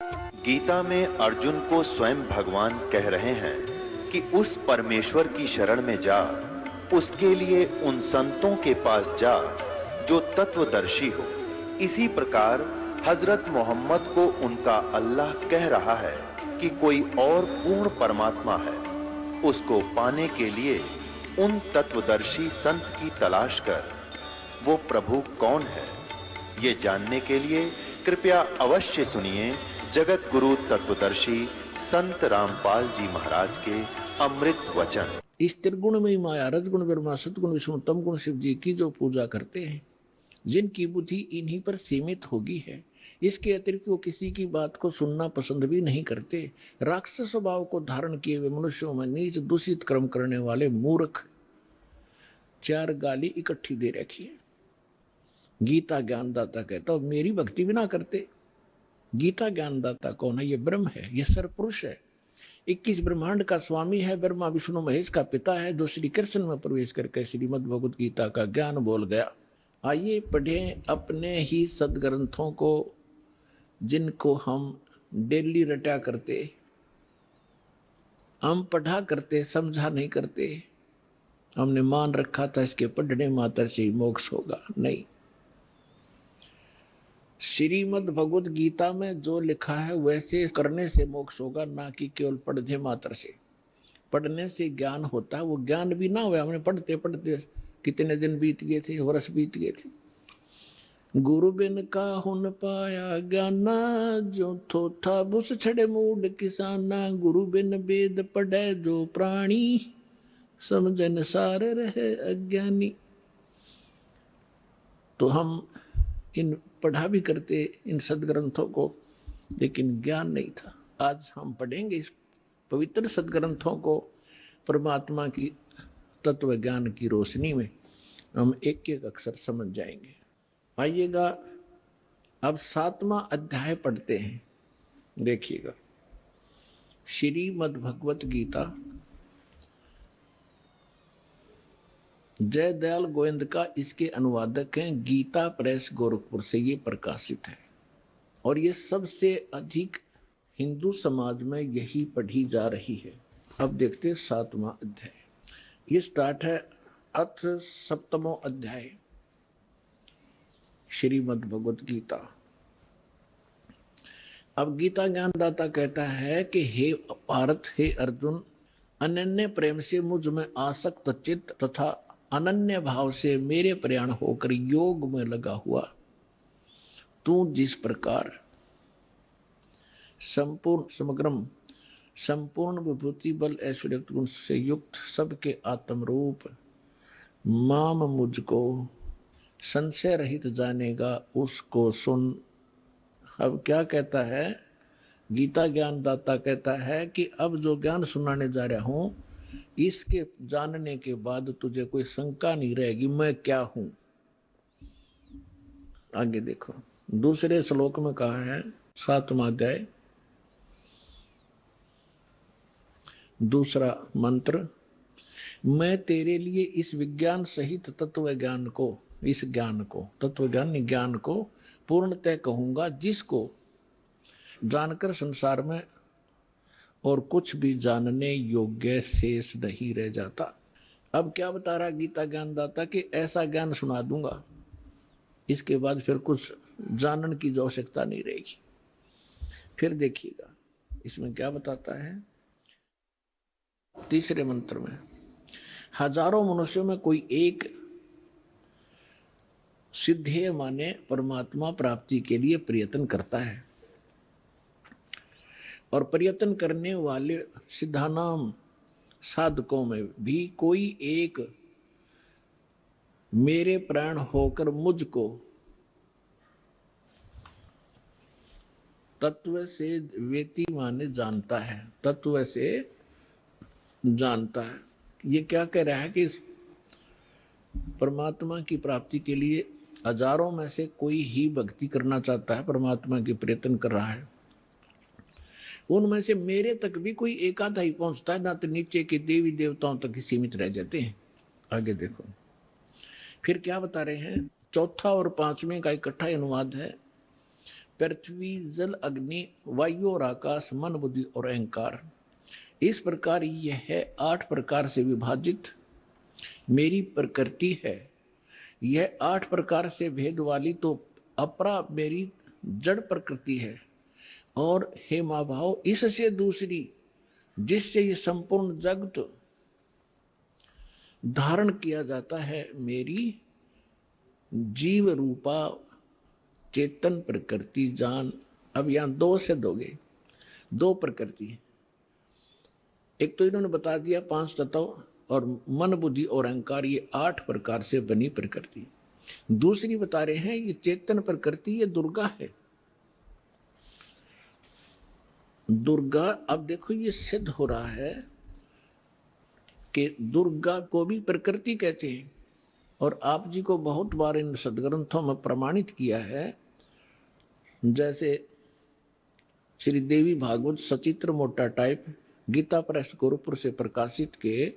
गीता में अर्जुन को स्वयं भगवान कह रहे हैं कि उस परमेश्वर की शरण में जा, उसके लिए उन संतों के पास जा जो तत्वदर्शी हो। इसी प्रकार हजरत मोहम्मद को उनका अल्लाह कह रहा है कि कोई और पूर्ण परमात्मा है। उसको पाने के लिए उन तत्वदर्शी संत की तलाश कर। वो प्रभु कौन है, ये जानने के लिए कृपया अवश्य सुनिए जगत गुरु तत्वदर्शी संत रामपाल जी महाराज के अमृत वचन। इस त्रिगुण में माया, रजगुण ब्रह्मा, सतगुण विष्णु, तम गुण शिव जी की जो पूजा करते हैं, जिनकी बुद्धि इन्हीं पर सीमित होगी है, इसके अतिरिक्त वो किसी की बात को सुनना पसंद भी नहीं करते। राक्षस स्वभाव को धारण किए हुए मनुष्यों में नीच दूषित कर्म करने वाले मूर्ख, चार गाली इकट्ठी दे रखी है। गीता ज्ञानदाता कहता हो मेरी भक्ति भी ना करते। गीता ज्ञानदाता कौन है? ये ब्रह्म है, ये सरपुरुष है, 21 ब्रह्मांड का स्वामी है, ब्रह्मा विष्णु महेश का पिता है, जो श्री कृष्ण में प्रवेश करके श्रीमद् भगवत गीता का ज्ञान बोल गया। आइए पढ़ें अपने ही सदग्रंथों को, जिनको हम डेली रटा करते, हम पढ़ा करते, समझा नहीं करते। हमने मान रखा था इसके पढ़ने मात्र से ही मोक्ष होगा। नहीं, श्रीमद् भगवत गीता में जो लिखा है वैसे करने से मोक्ष होगा, ना कि केवल पढ़ने मात्र से। पढ़ने से ज्ञान होता है, वो ज्ञान भी ना हुआ। हमने पढ़ते पढ़ते कितने दिन बीत गए थे, वर्ष बीत गए थे। गुरु बिन काहू न पाया ज्ञाना, जो थोथा बुस छड़े मूड किसाना। गुरु बिन वेद पढ़े जो प्राणी, समझन सारे रहे अज्ञानी। तो हम इन पढ़ा भी करते इन सदग्रंथों को, लेकिन ज्ञान नहीं था। आज हम पढ़ेंगे इस पवित्र सदग्रंथों को, परमात्मा की तत्व ज्ञान की रोशनी में हम एक एक अक्षर समझ जाएंगे। आइएगा, अब 7वां अध्याय पढ़ते हैं। देखिएगा, श्रीमद् भगवत गीता जय दयाल गोविंद का इसके अनुवादक हैं, गीता प्रेस गोरखपुर से ये प्रकाशित है, और ये सबसे अधिक हिंदू समाज में यही पढ़ी जा रही है। अब देखते 7वां अध्याय। ये स्टार्ट है अथ 7वां अध्याय श्रीमद् भगवत गीता। अब गीता ज्ञानदाता कहता है कि हे पार्थ, हे अर्जुन, अनन्य प्रेम से मुझ में आसक्त चित्त तथा अनन्य भाव से मेरे प्रयाण होकर योग में लगा हुआ तू जिस प्रकार संपूर्ण समग्रम संपूर्ण विभूति बल ऐश्वर्य गुण से युक्त सबके आत्म रूप माम मुझको संशय रहित जानेगा, उसको सुन। अब क्या कहता है गीता ज्ञानदाता? कहता है कि अब जो ज्ञान सुनाने जा रहा हूं, इसके जानने के बाद तुझे कोई शंका नहीं रहेगी मैं क्या हूं। आगे देखो, दूसरे श्लोक में कहा है, 7वां अध्याय दूसरा मंत्र, मैं तेरे लिए इस विज्ञान सहित तत्व ज्ञान को, इस ज्ञान को, तत्व ज्ञान ज्ञान को पूर्णतः कहूंगा, जिसको जानकर संसार में और कुछ भी जानने योग्य शेष नहीं रह जाता। अब क्या बता रहा गीता ज्ञानदाता कि ऐसा ज्ञान सुना दूंगा, इसके बाद फिर कुछ जानने की जो आवश्यकता नहीं रहेगी। फिर देखिएगा इसमें क्या बताता है। तीसरे मंत्र में, हजारों मनुष्यों में कोई एक सिद्धेय माने परमात्मा प्राप्ति के लिए प्रयत्न करता है, और प्रयत्न करने वाले सिद्धानाम साधकों में भी कोई एक मेरे प्राण होकर मुझको तत्व से व्यति माने जानता है, तत्व से जानता है। ये क्या कह रहा है कि परमात्मा की प्राप्ति के लिए हजारों में से कोई ही भक्ति करना चाहता है, परमात्मा की प्रयत्न कर रहा है। उनमें से मेरे तक भी कोई एक आधा ही पहुंचता है, ना तो नीचे के देवी देवताओं तक ही सीमित रह जाते हैं। आगे देखो फिर क्या बता रहे हैं। चौथा और 5वें का इकट्ठा अनुवाद है। पृथ्वी जल अग्नि वायु और आकाश मन बुद्धि और अहंकार, इस प्रकार यह 8 प्रकार से विभाजित मेरी प्रकृति है। यह 8 प्रकार से भेद वाली तो अपरा मेरी जड़ प्रकृति है, और हे मां भाव इससे दूसरी जिससे ये संपूर्ण जगत धारण किया जाता है, मेरी जीव रूपा चेतन प्रकृति जान। अब यहां 2 से दोगे, 2 प्रकृति, एक तो इन्होंने बता दिया 5 तत्व और मन बुद्धि और अहंकार, ये 8 प्रकार से बनी प्रकृति। दूसरी बता रहे हैं ये चेतन प्रकृति, ये दुर्गा है। दुर्गा, अब देखो ये सिद्ध हो रहा है कि दुर्गा को भी प्रकृति कहते हैं, और आप जी को बहुत बार इन सदग्रंथों में प्रमाणित किया है। जैसे श्री देवी भागवत सचित्र मोटा टाइप गीता प्रेस गोरखपुर से प्रकाशित के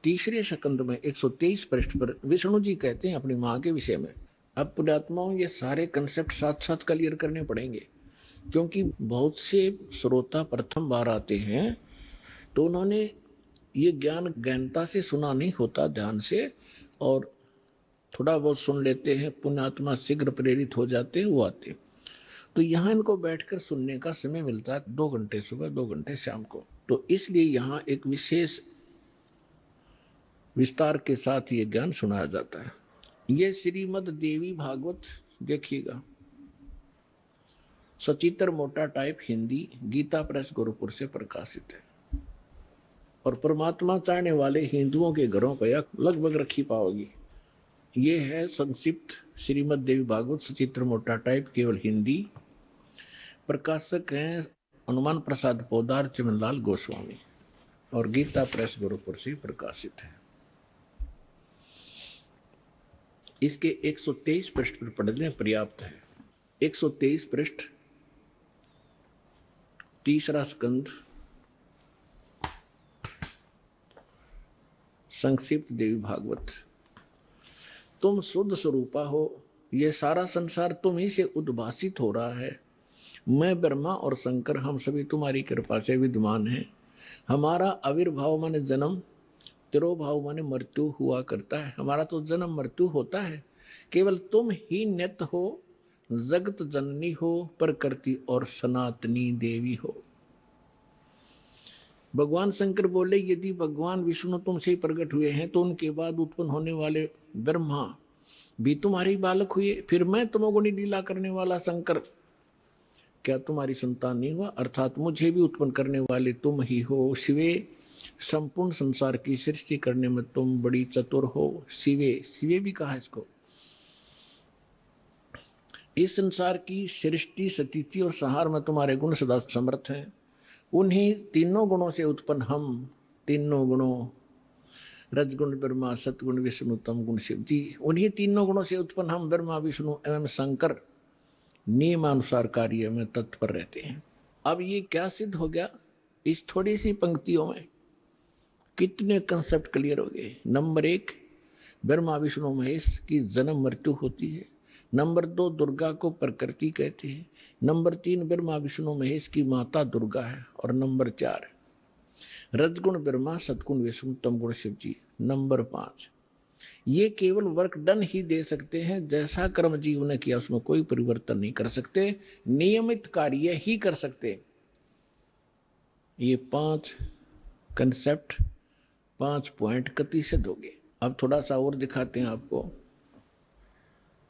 3रे स्कंद में 123 पृष्ठ पर विष्णु जी कहते हैं अपनी मां के विषय में। अब पुण्यात्माओं ये सारे कंसेप्ट साथ साथ क्लियर करने पड़ेंगे, क्योंकि बहुत से श्रोता प्रथम बार आते हैं तो उन्होंने ये ज्ञान गहनता से सुना नहीं होता ध्यान से, और थोड़ा बहुत सुन लेते हैं, पुण्यात्मा शीघ्र प्रेरित हो जाते हैं, वो आते हैं। तो यहाँ इनको बैठकर सुनने का समय मिलता है 2 घंटे सुबह 2 घंटे शाम को, तो इसलिए यहाँ एक विशेष विस्तार के साथ ये ज्ञान सुनाया जाता है। ये श्रीमद देवी भागवत देखिएगा, सचित्र मोटा टाइप हिंदी, गीता प्रेस गोरखपुर से प्रकाशित है, और परमात्मा चाहने वाले हिंदुओं के घरों पर यह लगभग रखी पाओगी। ये है संक्षिप्त श्रीमद देवी भागवत सचित्र मोटा टाइप केवल हिंदी, प्रकाशक हैं हनुमान प्रसाद पोदार चिमनलाल गोस्वामी, और गीता प्रेस गोरखपुर से प्रकाशित है। इसके 123 पृष्ठ पर पढ़ने पर्याप्त है। 123 पृष्ठ, 3रा स्कंद, संक्षिप्त देवी भागवत। तुम शुद्ध स्वरूपा हो, यह सारा संसार तुम ही से उद्भासित हो रहा है। मैं ब्रह्मा और शंकर हम सभी तुम्हारी कृपा से विद्यमान हैं। हमारा आविर्भाव माने जन्म, तिरोभाव माने मृत्यु हुआ करता है। हमारा तो जन्म मृत्यु होता है, केवल तुम ही नित्य हो, जगत जननी हो, प्रकृति और सनातनी देवी हो। भगवान शंकर बोले यदि भगवान विष्णु तुमसे ही प्रकट हुए हैं तो उनके बाद उत्पन्न होने वाले ब्रह्मा भी तुम्हारे बालक हुए, फिर मैं तमोगुणी लीला करने वाला शंकर क्या तुम्हारी संतान नहीं हुआ? अर्थात मुझे भी उत्पन्न करने वाले तुम ही हो। शिवे, संपूर्ण संसार की सृष्टि करने में तुम बड़ी चतुर हो। शिवे, शिवे भी कहा इसको। इस संसार की सृष्टि, स्थिति और संहार में तुम्हारे गुण सदा समर्थ हैं। उन्हीं तीनों गुणों से उत्पन्न हम, तीनों गुणों रजगुण ब्रह्मा, सतगुण विष्णु, तम गुण शिव जी, उन्हीं तीनों गुणों से उत्पन्न हम ब्रह्मा विष्णु एवं शंकर नियमानुसार कार्य में तत्पर रहते हैं। अब ये क्या सिद्ध हो गया? इस थोड़ी सी पंक्तियों में कितने कंसेप्ट क्लियर हो गए। नंबर 1, ब्रह्मा विष्णु महेश की जन्म मृत्यु होती है। नंबर 2, दुर्गा को प्रकृति कहते हैं। नंबर 3, ब्रह्मा विष्णु महेश की माता दुर्गा है। और नंबर 4, रजगुण ब्रह्मा, सतगुण विष्णु, तमगुण शिव जी। नंबर 5, ये केवल वर्क डन ही दे सकते हैं, जैसा कर्म जीव ने किया उसमें कोई परिवर्तन नहीं कर सकते, नियमित कार्य ही कर सकते। ये 5 कंसेप्ट, 5 पॉइंट कति से दोगे। अब थोड़ा सा और दिखाते हैं आपको।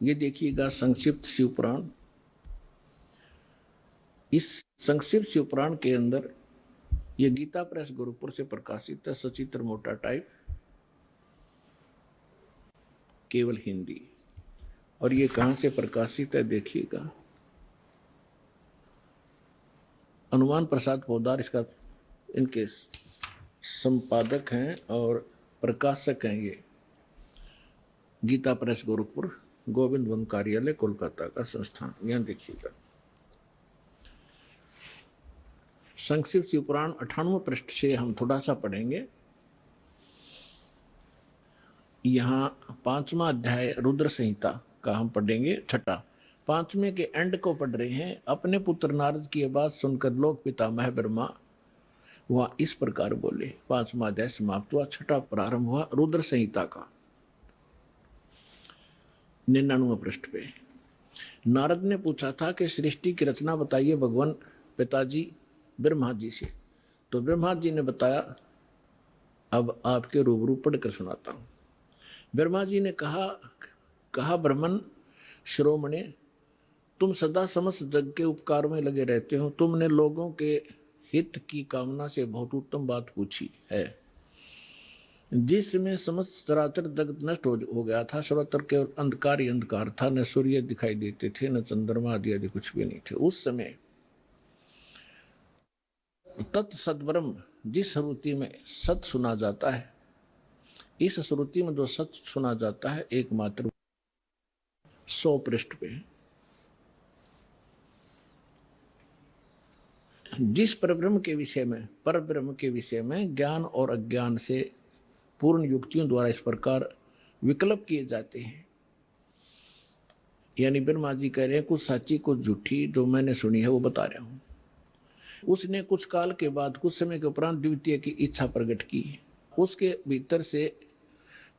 ये देखिएगा संक्षिप्त शिवपुराण। इस संक्षिप्त शिवपुराण के अंदर ये गीता प्रेस गोरखपुर से प्रकाशित है, सचित्र मोटा टाइप, केवल हिंदी। और ये कहां से प्रकाशित है देखिएगा, हनुमान प्रसाद पोदार इसका इनके संपादक हैं और प्रकाशक हैं। ये गीता प्रेस गोरखपुर, गोविंद वन कार्यालय कोलकाता का संस्थान। यहां देखिएगा संक्षिप्त शिवपुराण 98 पृष्ठ से हम थोड़ा सा पढ़ेंगे। यहां 5वां अध्याय रुद्र संहिता का हम पढ़ेंगे, 6ठा 5वें के एंड को पढ़ रहे हैं। अपने पुत्र नारद की बात सुनकर लोक पितामह ब्रह्मा वह इस प्रकार बोले। 5वां अध्याय समाप्त हुआ। 6ठा प्रारंभ हुआ रुद्र संहिता का 99वें पृष्ठ पे। नारद ने पूछा था कि सृष्टि की रचना बताइए भगवान पिताजी ब्रह्मा जी से। तो ब्रह्मा जी ने बताया, अब आपके रूबरू पढ़कर सुनाता हूं। ब्रह्मा जी ने कहा ब्रह्मन श्रोमणे, तुम सदा समस्त जग के उपकार में लगे रहते हो। तुमने लोगों के हित की कामना से बहुत उत्तम बात पूछी है। जिसमें समस्त चराचर जगत नष्ट हो गया था, सर्वत्र केवल अंधकार ही अंधकार था, न सूर्य दिखाई देते थे, न चंद्रमा आदि कुछ भी नहीं थे। उस समय तत्सद्ब्रह्म, जिस श्रुति में सत सुना जाता है, इस श्रुति में जो सत सुना जाता है एकमात्र 100 पृष्ठ पे, जिस परब्रह्म के विषय में ज्ञान और अज्ञान से पूर्ण युक्तियों द्वारा इस प्रकार विकल्प किए जाते हैं। यानी ब्रह्मा जी कह रहे हैं कुछ सच्ची कुछ झूठी जो मैंने सुनी है वो बता रहा हूं। उसने कुछ काल के बाद, कुछ समय के उपरांत द्वितीय की इच्छा प्रकट की। उसके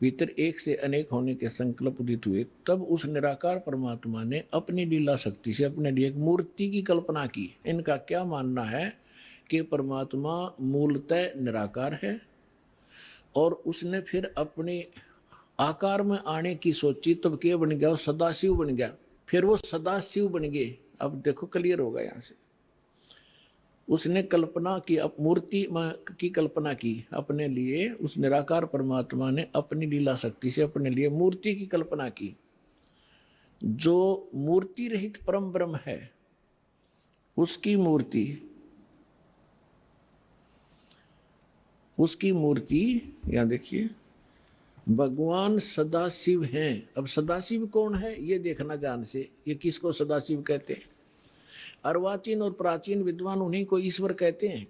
भीतर एक से अनेक होने के संकल्प उदित हुए। तब उस निराकार परमात्मा ने अपनी लीला शक्ति से अपने लिए एक मूर्ति की कल्पना की। इनका क्या मानना है कि परमात्मा मूलतः निराकार है और उसने फिर अपने आकार में आने की सोची, तब क्या बन गया? वो सदाशिव बन गया। फिर वो सदाशिव बन गए। अब देखो क्लियर होगा यहां से। उसने कल्पना की, मूर्ति की कल्पना की अपने लिए। उस निराकार परमात्मा ने अपनी लीला शक्ति से अपने लिए मूर्ति की कल्पना की। जो मूर्ति रहित परम ब्रह्म है उसकी मूर्ति यहां देखिए, भगवान सदाशिव हैं। अब सदाशिव कौन है ये देखना ध्यान से। ये किसको सदाशिव कहते हैं? अर्वाचीन और प्राचीन विद्वान उन्हीं को ईश्वर कहते हैं।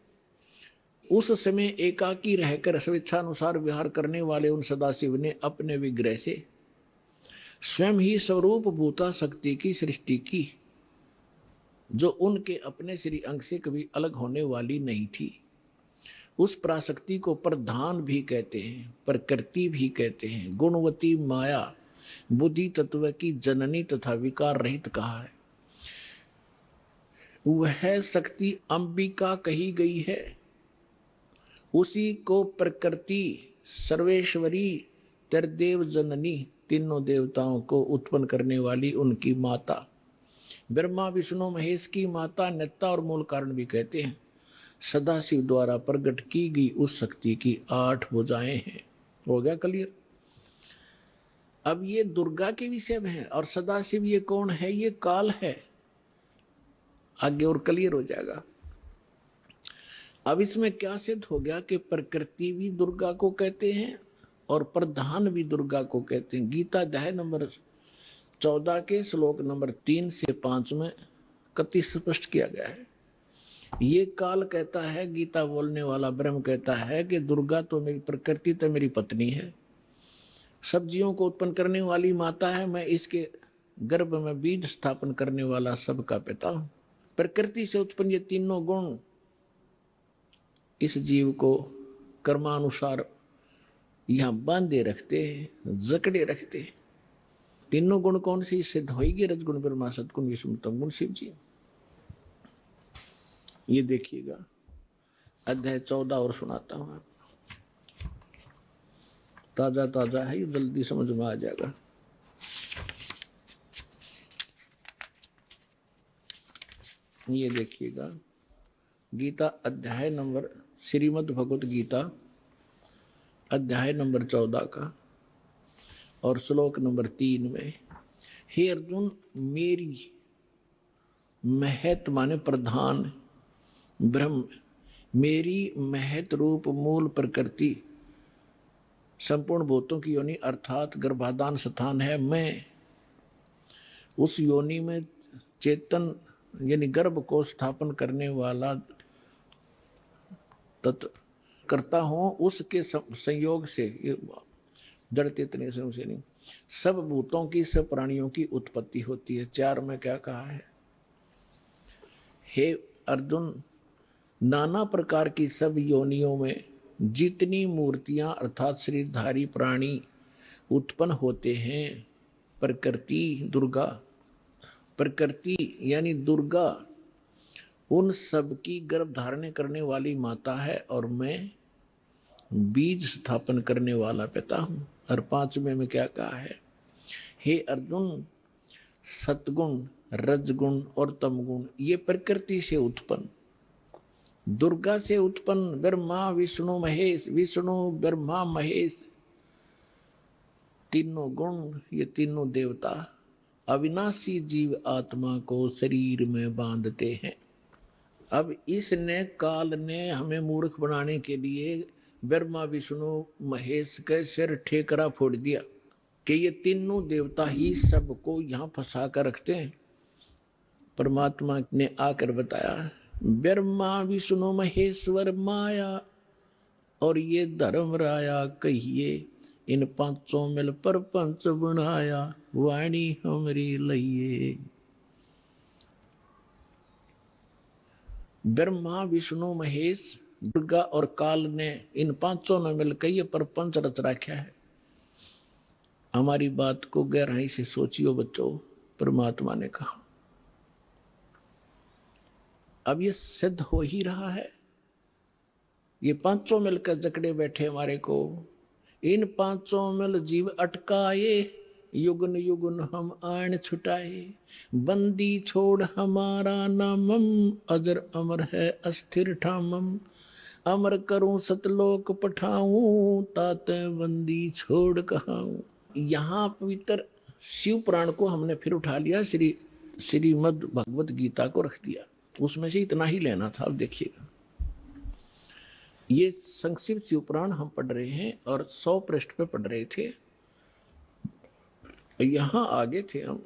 उस समय एकाकी रहकर स्वेच्छानुसार विहार करने वाले उन सदाशिव ने अपने विग्रह से स्वयं ही स्वरूप भूता शक्ति की सृष्टि की, जो उनके अपने श्री अंग से कभी अलग होने वाली नहीं थी। उस पराशक्ति को प्रधान भी कहते हैं, प्रकृति भी कहते हैं, गुणवती माया, बुद्धि तत्व की जननी तथा विकार रहित कहा है। वह शक्ति अंबिका कही गई है। उसी को प्रकृति, सर्वेश्वरी, त्रिदेव जननी, तीनों देवताओं को उत्पन्न करने वाली उनकी माता, ब्रह्मा विष्णु महेश की माता, नेता और मूल कारण भी कहते हैं। सदाशिव द्वारा प्रकट की गई उस शक्ति की 8 भुजाएं हैं। हो गया क्लियर? अब ये दुर्गा के विषय में है और सदाशिव ये कौन है? ये काल है। आगे और क्लियर हो जाएगा। अब इसमें क्या सिद्ध हो गया कि प्रकृति भी दुर्गा को कहते हैं और प्रधान भी दुर्गा को कहते हैं। गीता अध्याय नंबर 14 के श्लोक नंबर 3 से 5 में कति स्पष्ट किया गया है। ये काल कहता है, गीता बोलने वाला ब्रह्म कहता है कि दुर्गा तो मेरी प्रकृति तो मेरी पत्नी है, सब्जियों को उत्पन्न करने वाली माता है, मैं इसके गर्भ में बीज स्थापन करने वाला सबका पिता हूं। प्रकृति से उत्पन्न ये तीनों गुण इस जीव को कर्मानुसार यहां बांधे रखते हैं, जकड़े रखते हैं। तीनों गुण कौन सी सिद्ध होगी? रजगुण ब्रह्मा, सतगुण विष्णु, तमगुण शिव जी। ये देखिएगा अध्याय 14 और सुनाता हूं आपको। ताजा है, ये जल्दी समझ में आ जाएगा। ये देखिएगा गीता अध्याय नंबर, श्रीमद् भगवत गीता अध्याय नंबर 14 का और श्लोक नंबर 3 में, हे अर्जुन, मेरी महत माने प्रधान ब्रह्म, मेरी महत रूप मूल प्रकृति संपूर्ण भूतों की योनि अर्थात गर्भाधान स्थान है। मैं उस योनि में चेतन यानी गर्भ को स्थापन करने वाला तत्व करता हूं। उसके संयोग से, जड़ चेतन से नहीं, सब भूतों की, सब प्राणियों की उत्पत्ति होती है। 4 में क्या कहा है? हे अर्जुन, नाना प्रकार की सब योनियों में जितनी मूर्तियां अर्थात शरीरधारी प्राणी उत्पन्न होते हैं, प्रकृति दुर्गा, प्रकृति यानी दुर्गा उन सब की गर्भ धारण करने वाली माता है और मैं बीज स्थापन करने वाला पिता हूं। और 5वें में क्या कहा है? हे अर्जुन, सतगुण, रजगुण और तमगुण ये प्रकृति से उत्पन्न, दुर्गा से उत्पन्न ब्रह्मा विष्णु महेश, विष्णु ब्रह्मा महेश तीनों गुण, ये तीनों देवता अविनाशी जीव आत्मा को शरीर में बांधते हैं। अब इसने काल ने हमें मूर्ख बनाने के लिए ब्रह्मा विष्णु महेश के सिर ठेकरा फोड़ दिया कि ये तीनों देवता ही सबको यहां फंसा कर रखते हैं। परमात्मा ने आकर बताया, ब्रह्मा विष्णु महेश्वर माया और ये धर्म राया कहिए, इन पांचों मिल पर पंच बनाया, वाणी हमरी लइए। ब्रह्मा विष्णु महेश दुर्गा और काल ने इन पांचों ने मिलकर ये प्रपंच रच रखा है। हमारी बात को गहराई से सोचियो बच्चों, परमात्मा ने कहा। अब ये सिद्ध हो ही रहा है, ये पांचों मिलकर जकड़े बैठे हमारे को। इन पांचों मिल जीव अटकाए, युगन युगन हम आन छुटाए, बंदी छोड़ हमारा नामम, अजर अमर है अस्थिर ठामम, अमर करूं सतलोक पठाऊं, ताते बंदी छोड़ कहाऊं। यहां पवित्र शिव पुराण को हमने फिर उठा लिया, श्रीमद् भगवत गीता को रख दिया, उसमें से इतना ही लेना था। अब देखिएगा, ये संक्षिप्त शिव पुराण हम पढ़ रहे हैं और 100 पृष्ठ पे पढ़ रहे थे। यहां आगे थे हम,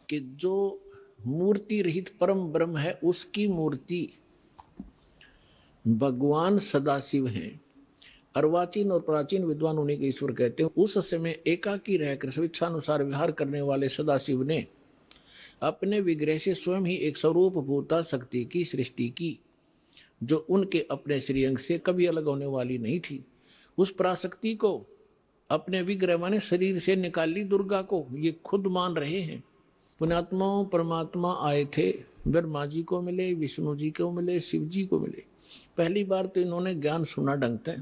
कि जो मूर्ति रहित परम ब्रह्म है उसकी मूर्ति भगवान सदाशिव हैं। अर्वाचीन और प्राचीन विद्वान उन्हीं के ईश्वर कहते हैं। उस समय एकाकी रहकर स्वेच्छानुसार विहार करने वाले सदाशिव ने अपने विग्रह से स्वयं ही एक स्वरूप भूता शक्ति की सृष्टि की, जो उनके अपने श्रीअंग से कभी अलग होने वाली नहीं थी। उस पराशक्ति को अपने विग्रह माने शरीर से निकाल ली दुर्गा को, ये खुद मान रहे हैं। पुण्यात्माओं, परमात्मा आए थे, ब्रह्मा जी को मिले, विष्णु जी को मिले, शिव जी को मिले। पहली बार तो इन्होंने ज्ञान सुना ढंग से।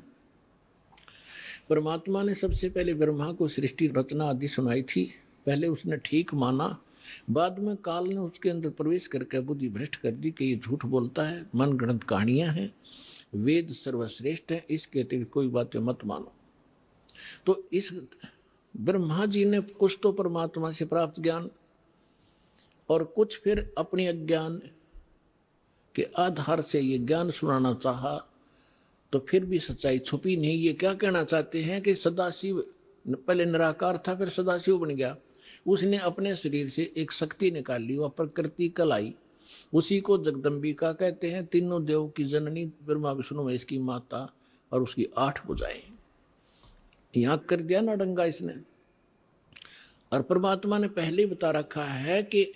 परमात्मा ने सबसे पहले ब्रह्मा को सृष्टि रचना आदि सुनाई थी, पहले उसने ठीक माना, बाद में काल ने उसके अंदर प्रवेश करके बुद्धि भ्रष्ट कर दी कि ये झूठ बोलता है, मन गणत कहानियां हैं, वेद सर्वश्रेष्ठ है, इसके अतिरिक्त कोई बातें मत मानो। तो इस ब्रह्मा जी ने कुछ तो परमात्मा से प्राप्त ज्ञान और कुछ फिर अपने अज्ञान के आधार से ये ज्ञान सुनाना चाहा, तो फिर भी सच्चाई छुपी नहीं। ये क्या कहना चाहते हैं कि सदाशिव पहले निराकार था, फिर सदाशिव बन गया। उसने अपने शरीर से एक शक्ति निकाल ली, वह प्रकृति कलाई, उसी को जगदम्बिका कहते हैं। तीनों देव की जननी, ब्रह्मा विष्णु महेश की माता, और उसकी 8 भुजाएं। यहां कर दिया ना डंगा इसने। और परमात्मा ने पहले बता रखा है कि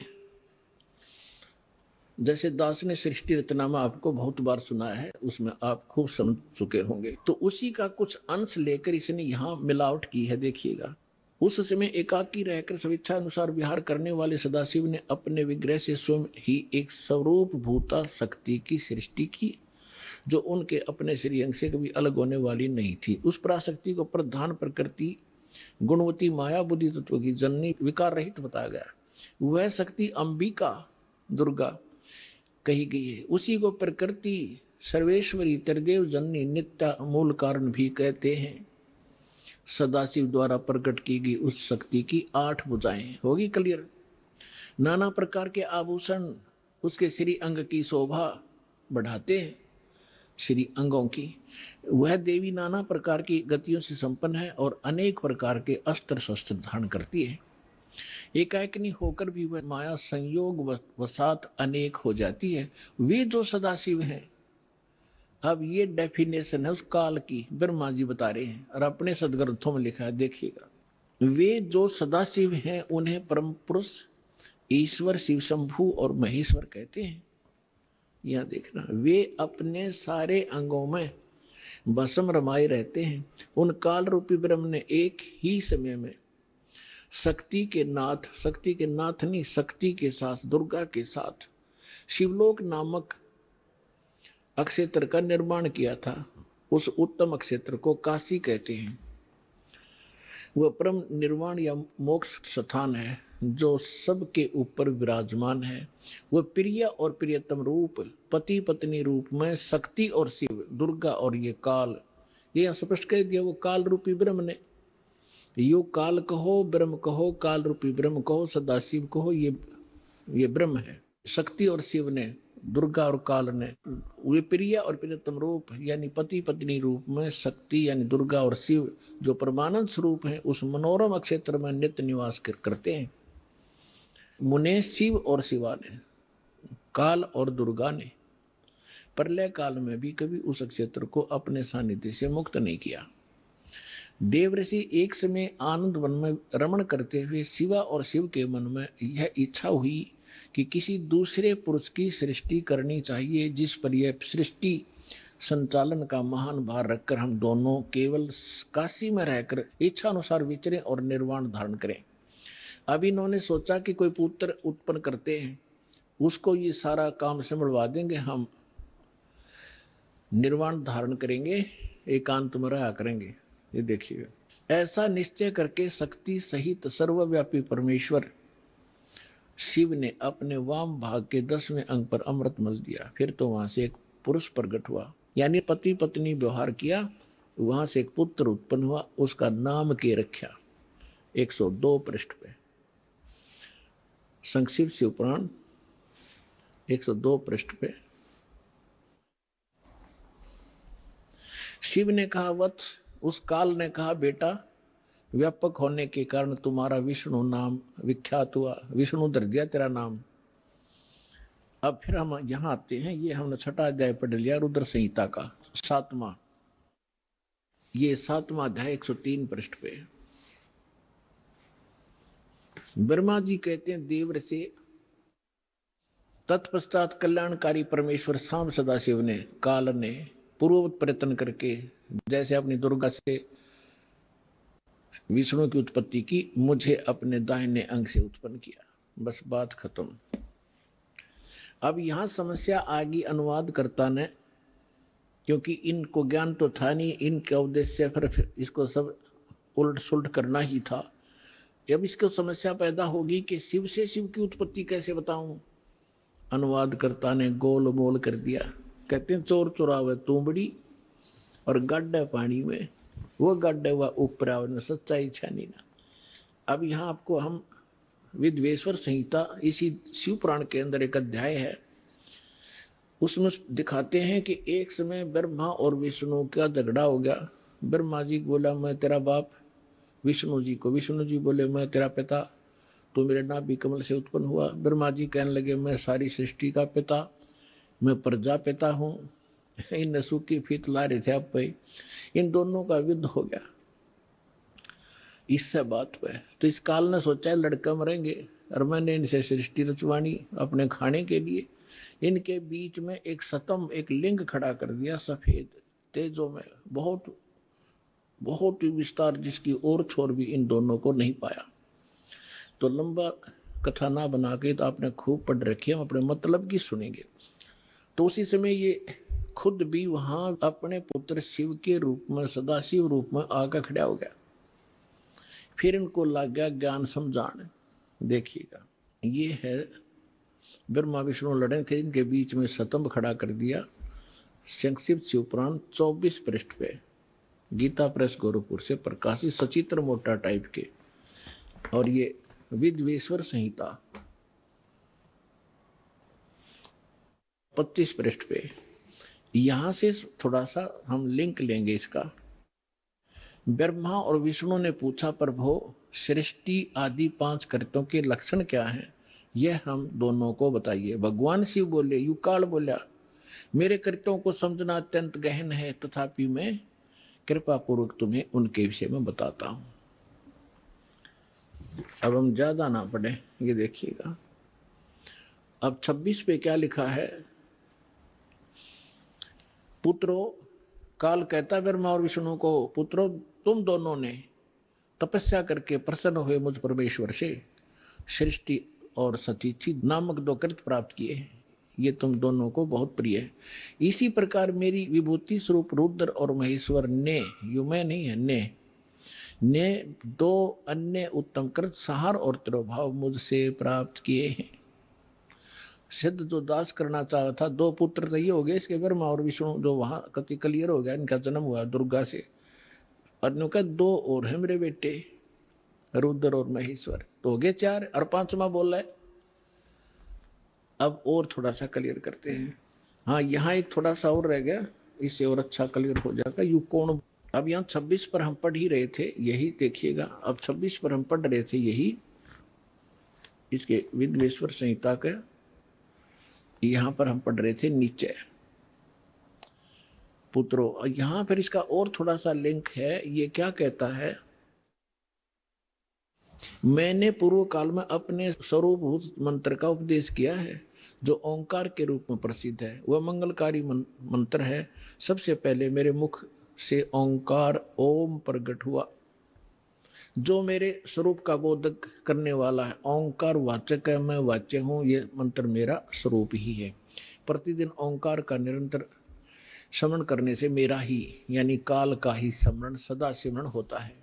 जैसे दास ने सृष्टि रचनामा आपको बहुत बार सुना है, उसमें आप खूब समझ चुके होंगे, तो उसी का कुछ अंश लेकर इसने यहां मिलावट की है। देखिएगा, उस समय एकाकी रहकर स्वेच्छा अनुसार विहार करने वाले सदाशिव ने अपने विग्रह से स्वयं ही एक स्वरूप भूता शक्ति की सृष्टि की, जो उनके अपने श्रीअंग से कभी अलग होने वाली नहीं थी। उस पराशक्ति को प्रधान प्रकृति गुणवती माया बुद्धि तत्व की जननी विकार रहित बताया गया। वह शक्ति अंबिका दुर्गा कही गई है। उसी को प्रकृति सर्वेश्वरी त्रिदेव जननी नित्य मूल कारण भी कहते हैं। सदाशिव द्वारा प्रकट की गई उस शक्ति की 8 भुजाएं। होगी क्लियर? नाना प्रकार के आभूषण उसके श्री अंग की शोभा बढ़ाते हैं, श्री अंगों की। वह देवी नाना प्रकार की गतियों से संपन्न है और अनेक प्रकार के अस्त्र शस्त्र धारण करती है। एकाएकनी होकर भी वह माया संयोग वसात अनेक हो जाती है। वे जो सदाशिव हैं अब ये डेफिनेशन है उस काल की, ब्रह्मा जी बता रहे हैं और अपने सदग्रंथों में लिखा है। देखिएगा, वे जो सदाशिव हैं उन्हें परम पुरुष, ईश्वर, शिव शंभु और महेश्वर कहते हैं। यहां देखना, वे अपने सारे अंगों में भस्म रमाए रहते हैं। उन काल रूपी ब्रह्म ने एक ही समय में शक्ति के नाथ नहीं, शक्ति के साथ, दुर्गा के साथ शिवलोक नामक अक्षेत्र का निर्माण किया था। उस उत्तम अक्षेत्र को काशी कहते हैं। वह परम निर्वाण या मोक्ष स्थान है जो सबके ऊपर विराजमान है। वह प्रिय और प्रियतम रूप, पति पत्नी रूप में शक्ति और शिव, दुर्गा और ये काल, ये स्पष्ट कह दिया। वो काल रूपी ब्रह्म ने, यो काल कहो, ब्रह्म कहो, काल रूपी ब्रह्म कहो, सदाशिव कहो, ये ब्रह्म है। शक्ति और शिव ने, दुर्गा और काल ने, वे प्रिय और प्रियतम रूप यानी पति पत्नी रूप में शक्ति यानी दुर्गा और शिव जो परमानंद स्वरूप है, उस मनोरम क्षेत्र में नित्य निवास करते हैं। मुने शिव और शिवा ने, काल और दुर्गा ने प्रलय काल में भी कभी उस क्षेत्र को अपने सानिध्य से मुक्त नहीं किया। देवऋषि एक समय आनंद वन में रमण करते हुए शिवा और शिव के मन में यह इच्छा हुई कि किसी दूसरे पुरुष की सृष्टि करनी चाहिए, जिस पर यह सृष्टि संचालन का महान भार रखकर हम दोनों केवल काशी में रहकर इच्छा अनुसार विचरें और निर्वाण धारण करें। अब इन्होंने सोचा कि कोई पुत्र उत्पन्न करते हैं, उसको ये सारा काम संभलवा देंगे, हम निर्वाण धारण करेंगे, एकांत में रहा करेंगे। ये देखिएगा, ऐसा निश्चय करके शक्ति सहित सर्वव्यापी परमेश्वर शिव ने अपने वाम भाग के 10वें अंग पर अमृत मल दिया। फिर तो वहां से एक पुरुष प्रकट हुआ, यानी पति पत्नी व्यवहार किया, वहां से एक पुत्र उत्पन्न हुआ, उसका नाम के रखा। 102 पृष्ठ पे संक्षिप्त शिव पुराण 102 पृष्ठ पे शिव ने कहा, वत्स, उस काल ने कहा, बेटा, व्यापक होने के कारण तुम्हारा विष्णु नाम विख्यात हुआ, विष्णु धर दिया तेरा नाम। अब फिर हम यहां आते हैं, ये हमने 6वां अध्याय पढ़ लिया रुद्र संहिता का 7वां, ये 7वां अध्याय 103 पृष्ठ पे। ब्रह्मा जी कहते हैं, देवर से तत्पश्चात कल्याणकारी परमेश्वर शाम सदाशिव ने, काल ने पूर्ववत प्रयत्न करके जैसे अपनी दुर्गा से विष्णु की उत्पत्ति की, मुझे अपने दाहिने अंग से उत्पन्न किया। बस बात खत्म। अब यहां समस्या आ गई अनुवादकर्ता ने, क्योंकि इनको ज्ञान तो था नहीं, इनका उद्देश्य फिर इसको सब उलट सुलट करना ही था। अब इसको समस्या पैदा होगी कि शिव से शिव की उत्पत्ति कैसे बताऊं। अनुवादकर्ता ने गोल मोल कर दिया। कहते हैं, चोर चुरावे तुंबड़ी और गड्ढे पानी में, वो गड्ढे हुआ ऊपर, सच्चाई छानी ना। अब यहां आपको हम विद्वेश्वर संहिता, इसी शिव पुराण के अंदर एक अध्याय है, उसमें दिखाते हैं कि एक समय ब्रह्मा और विष्णु का झगड़ा हो गया। ब्रह्मा जी बोला, मैं तेरा बाप, विष्णु जी को, विष्णु जी बोले, मैं तेरा पिता, तो मेरे नाभि कमल से उत्पन्न हुआ। ब्रह्मा जी कहने लगे, मैं सारी सृष्टि का पिता, मैं प्रजापिता हूं। इन सूखी फीत ला रहे थे आप पे, इन दोनों का युद्ध हो गया इससे बात पे। तो इस काल ने सोचा है लड़का मरेंगे, और मैंने इनसे सृष्टि रचवानी अपने खाने के लिए। इनके बीच में एक सतम, एक लिंग खड़ा कर दिया, सफेद तेजों में, बहुत बहुत विस्तार, जिसकी और छोर भी इन दोनों को नहीं पाया। तो लंबा कथा ना बना के, तो आपने खूब पढ़ रखी है, हम अपने मतलब की सुनेंगे। तो उसी समय ये खुद भी वहां अपने पुत्र शिव के रूप में, सदाशिव रूप में आकर खड़ा हो गया। फिर इनको लग गया ज्ञान समझाने। देखिएगा, ये है ब्रह्मा विष्णु लड़े थे, इनके बीच में सतंभ खड़ा कर दिया। संक्षिप्त शिव पुराण 24 पृष्ठ पे, गीता प्रेस गोरखपुर से प्रकाशित, सचित्र मोटा टाइप के। और ये विद्वेश्वर संहिता 25 पृष्ठ पे। यहां से थोड़ा सा हम लिंक लेंगे इसका। ब्रह्मा और विष्णु ने पूछा, प्रभु, सृष्टि आदि 5 कृत्यों के लक्षण क्या हैं, यह हम दोनों को बताइए। भगवान शिव बोले, युकाल बोला, मेरे कृत्यों को समझना अत्यंत गहन है, तथापि मैं कृपा पूर्वक तुम्हें उनके विषय में बताता हूं। अब हम ज्यादा ना पढ़े, ये देखिएगा। अब 26 पे क्या लिखा है? पुत्रों, काल कहता ब्रह्मा और विष्णु को, पुत्रों तुम दोनों ने तपस्या करके प्रसन्न हुए मुझ परमेश्वर से सृष्टि और सतीचि नामक 2 कृत प्राप्त किए हैं। ये तुम दोनों को बहुत प्रिय है। इसी प्रकार मेरी विभूति स्वरूप रुद्र और महेश्वर ने, यू मैं नहीं है, ने 2 अन्य उत्तम कृत सहार और तिरोभाव मुझसे प्राप्त किए हैं। सिद्ध जो दास करना चाहा था, 2 पुत्र तो ये हो गए इसके, ब्रह्मा और विष्णु, जो वहां कति क्लियर हो गया, इनका जन्म हुआ दुर्गा से। और का 2 और है मेरे बेटे, रुद्र और महेश्वर, तो हो गए 4, और 5वां बोल रहा है। अब और थोड़ा सा क्लियर करते हैं। हाँ, यहाँ एक थोड़ा सा और रह गया, इससे और अच्छा क्लियर हो जाएगा। यू कौन? अब यहाँ 26 पर हम पढ़ ही रहे थे, यही देखिएगा। अब 26 पर हम पढ़ रहे थे, यही इसके विद्वेश्वर संहिता के यहां पर हम पढ़ रहे थे नीचे। पुत्रों, यहां फिर इसका और थोड़ा सा लिंक है। ये क्या कहता है? मैंने पूर्व काल में अपने स्वरूपभूत मंत्र का उपदेश किया है, जो ओंकार के रूप में प्रसिद्ध है। वह मंगलकारी मंत्र है। सबसे पहले मेरे मुख से ओंकार ओम प्रकट हुआ, जो मेरे स्वरूप का बोधक करने वाला है। ओंकार वाचक है, मैं वाच्य हूं। ये मंत्र मेरा स्वरूप ही है। प्रतिदिन ओंकार का निरंतर स्मरण करने से मेरा ही यानी काल का ही स्मरण सदा सिमरण होता है।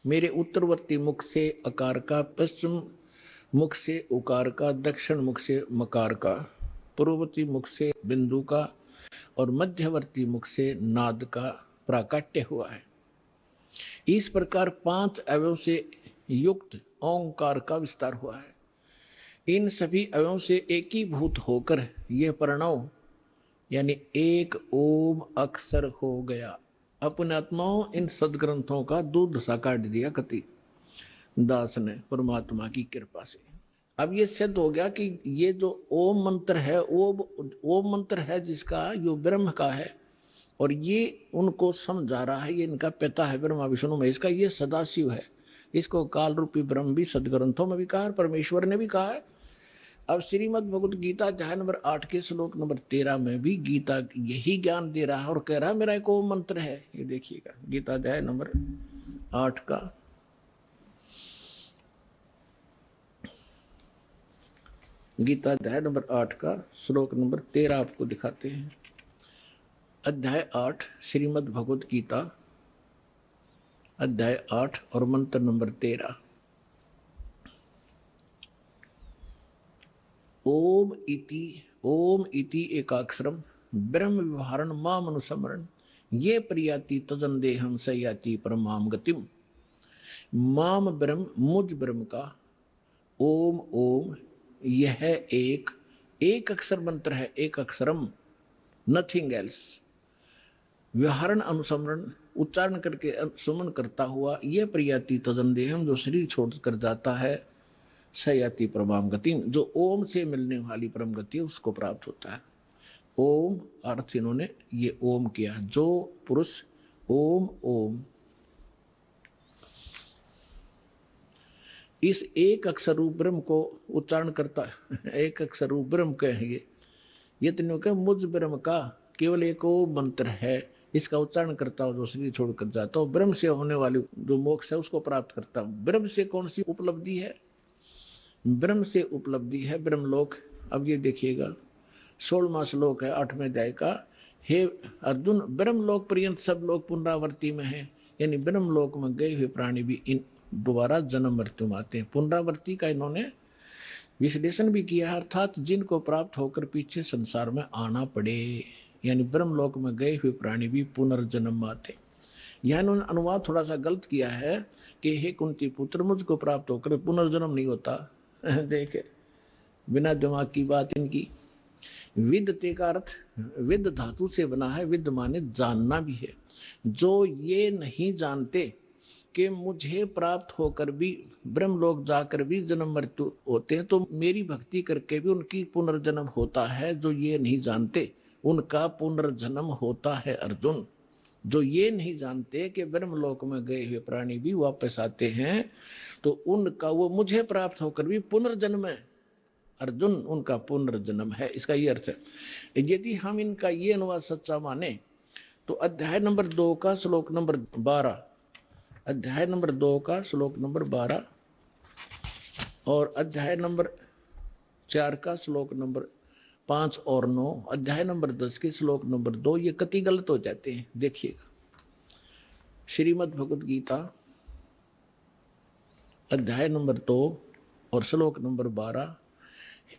मेरे उत्तरवर्ती मुख से अकार का, पश्चिम मुख से उकार का, दक्षिण मुख से मकार का, पूर्ववर्ती मुख से बिंदु का और मध्यवर्ती मुख से नाद का प्राकट्य हुआ है। इस प्रकार 5 अवयव से युक्त ओंकार का विस्तार हुआ है। इन सभी अवयवों से एकीभूत होकर यह प्रणव यानी एक ओम अक्षर हो गया। अपने आत्माओं इन सदग्रंथों का दूध सा काट दिया कति दास ने परमात्मा की कृपा से। अब ये सिद्ध हो गया कि ये जो ओम मंत्र है, वो ओम मंत्र है जिसका यो ब्रह्म का है, और ये उनको समझा रहा है। ये इनका पिता है ब्रह्मा विष्णु महेश का, ये सदाशिव है। इसको काल रूपी ब्रह्म भी सदग्रंथों में भी कहा है, परमेश्वर ने भी कहा है। अब श्रीमद् भगवत गीता अध्याय नंबर 8 के श्लोक नंबर 13 में भी गीता यही ज्ञान दे रहा है और कह रहा है मेरा एक ओम मंत्र है। ये देखिएगा, गीता अध्याय नंबर 8 का गीता अध्याय नंबर 8 का श्लोक नंबर 13 आपको दिखाते हैं। अध्याय 8 श्रीमद् भगवत गीता अध्याय 8 और मंत्र नंबर 13। ओम इति एकाक्षरम ब्रह्म विवहारण माम अनुस्मरण ये प्रियाति तजन देहम सयाति परमाम गतिम। माम ब्रह्म, मुझ ब्रह्म का ओम ओम यह एक अक्षर मंत्र है, एक अक्षरम, नथिंग एल्स। व्यवहारण अनुस्मरण उच्चारण करके सुमन करता हुआ, यह प्रियाति तजन देहम जो शरीर छोड़कर जाता है, सयाति परमाम गति जो ओम से मिलने वाली परम गति उसको प्राप्त होता है। ओम अर्थ इन्होंने ये ओम किया, जो पुरुष ओम ओम इस एक अक्षर रूप ब्रह्म को उच्चारण करता है, एक अक्षर रूप ब्रह्म कहेंगे, ये तीनों के मुझ ब्रह्म का केवल एक ओम मंत्र है। इसका उच्चारण करता हो जो शरीर छोड़कर जाता हो, ब्रह्म से होने वाली जो मोक्ष है उसको प्राप्त करता हूं। ब्रह्म से कौन सी उपलब्धि है? ब्रह्म से उपलब्धि है ब्रह्मलोक। अब ये देखिएगा 16वां श्लोक है 8वें अध्याय का। हे अर्जुन, ब्रह्मलोक पर्यंत सब लोग पुनरावृत्ति में है, यानी ब्रह्मलोक में गए हुए प्राणी भी इन दोबारा जन्म मृत्यु में आते हैं। पुनरावृत्ति का इन्होंने विश्लेषण भी किया है, अर्थात जिनको प्राप्त होकर पीछे संसार में आना पड़े, यानी ब्रह्मलोक में गए हुए प्राणी भी पुनर्जन्म आते। यह इन्होंने अनुवाद थोड़ा सा गलत किया है कि हे कुंती पुत्र, मुझको प्राप्त होकर पुनर्जन्म नहीं होता। देखे बिना दिमाग की बात इनकी। विद्यते का अर्थ विद धातु से बना है, विद माने जानना भी है। जो ये नहीं जानते कि मुझे प्राप्त होकर भी ब्रह्मलोक जाकर भी जन्म मृत्यु होते हैं, तो मेरी भक्ति करके भी उनकी पुनर्जन्म होता है, जो ये नहीं जानते उनका पुनर्जन्म होता है अर्जुन। जो ये नहीं जानते कि ब्रह्मलोक में गए हुए प्राणी भी वापस आते हैं, तो उनका वो मुझे प्राप्त होकर भी पुनर्जन्म है अर्जुन, उनका पुनर्जन्म है। इसका ये अर्थ है। यदि हम इनका ये अनुवाद सच्चा माने तो अध्याय नंबर 2 का श्लोक नंबर 12, अध्याय नंबर 2 का श्लोक नंबर 12 और अध्याय नंबर 4 का श्लोक नंबर 5 और 9, अध्याय नंबर 10 के श्लोक नंबर 2 ये कति गलत हो जाते हैं। देखिएगा, श्रीमद् भगवद गीता अध्याय नंबर 2 और श्लोक नंबर 12,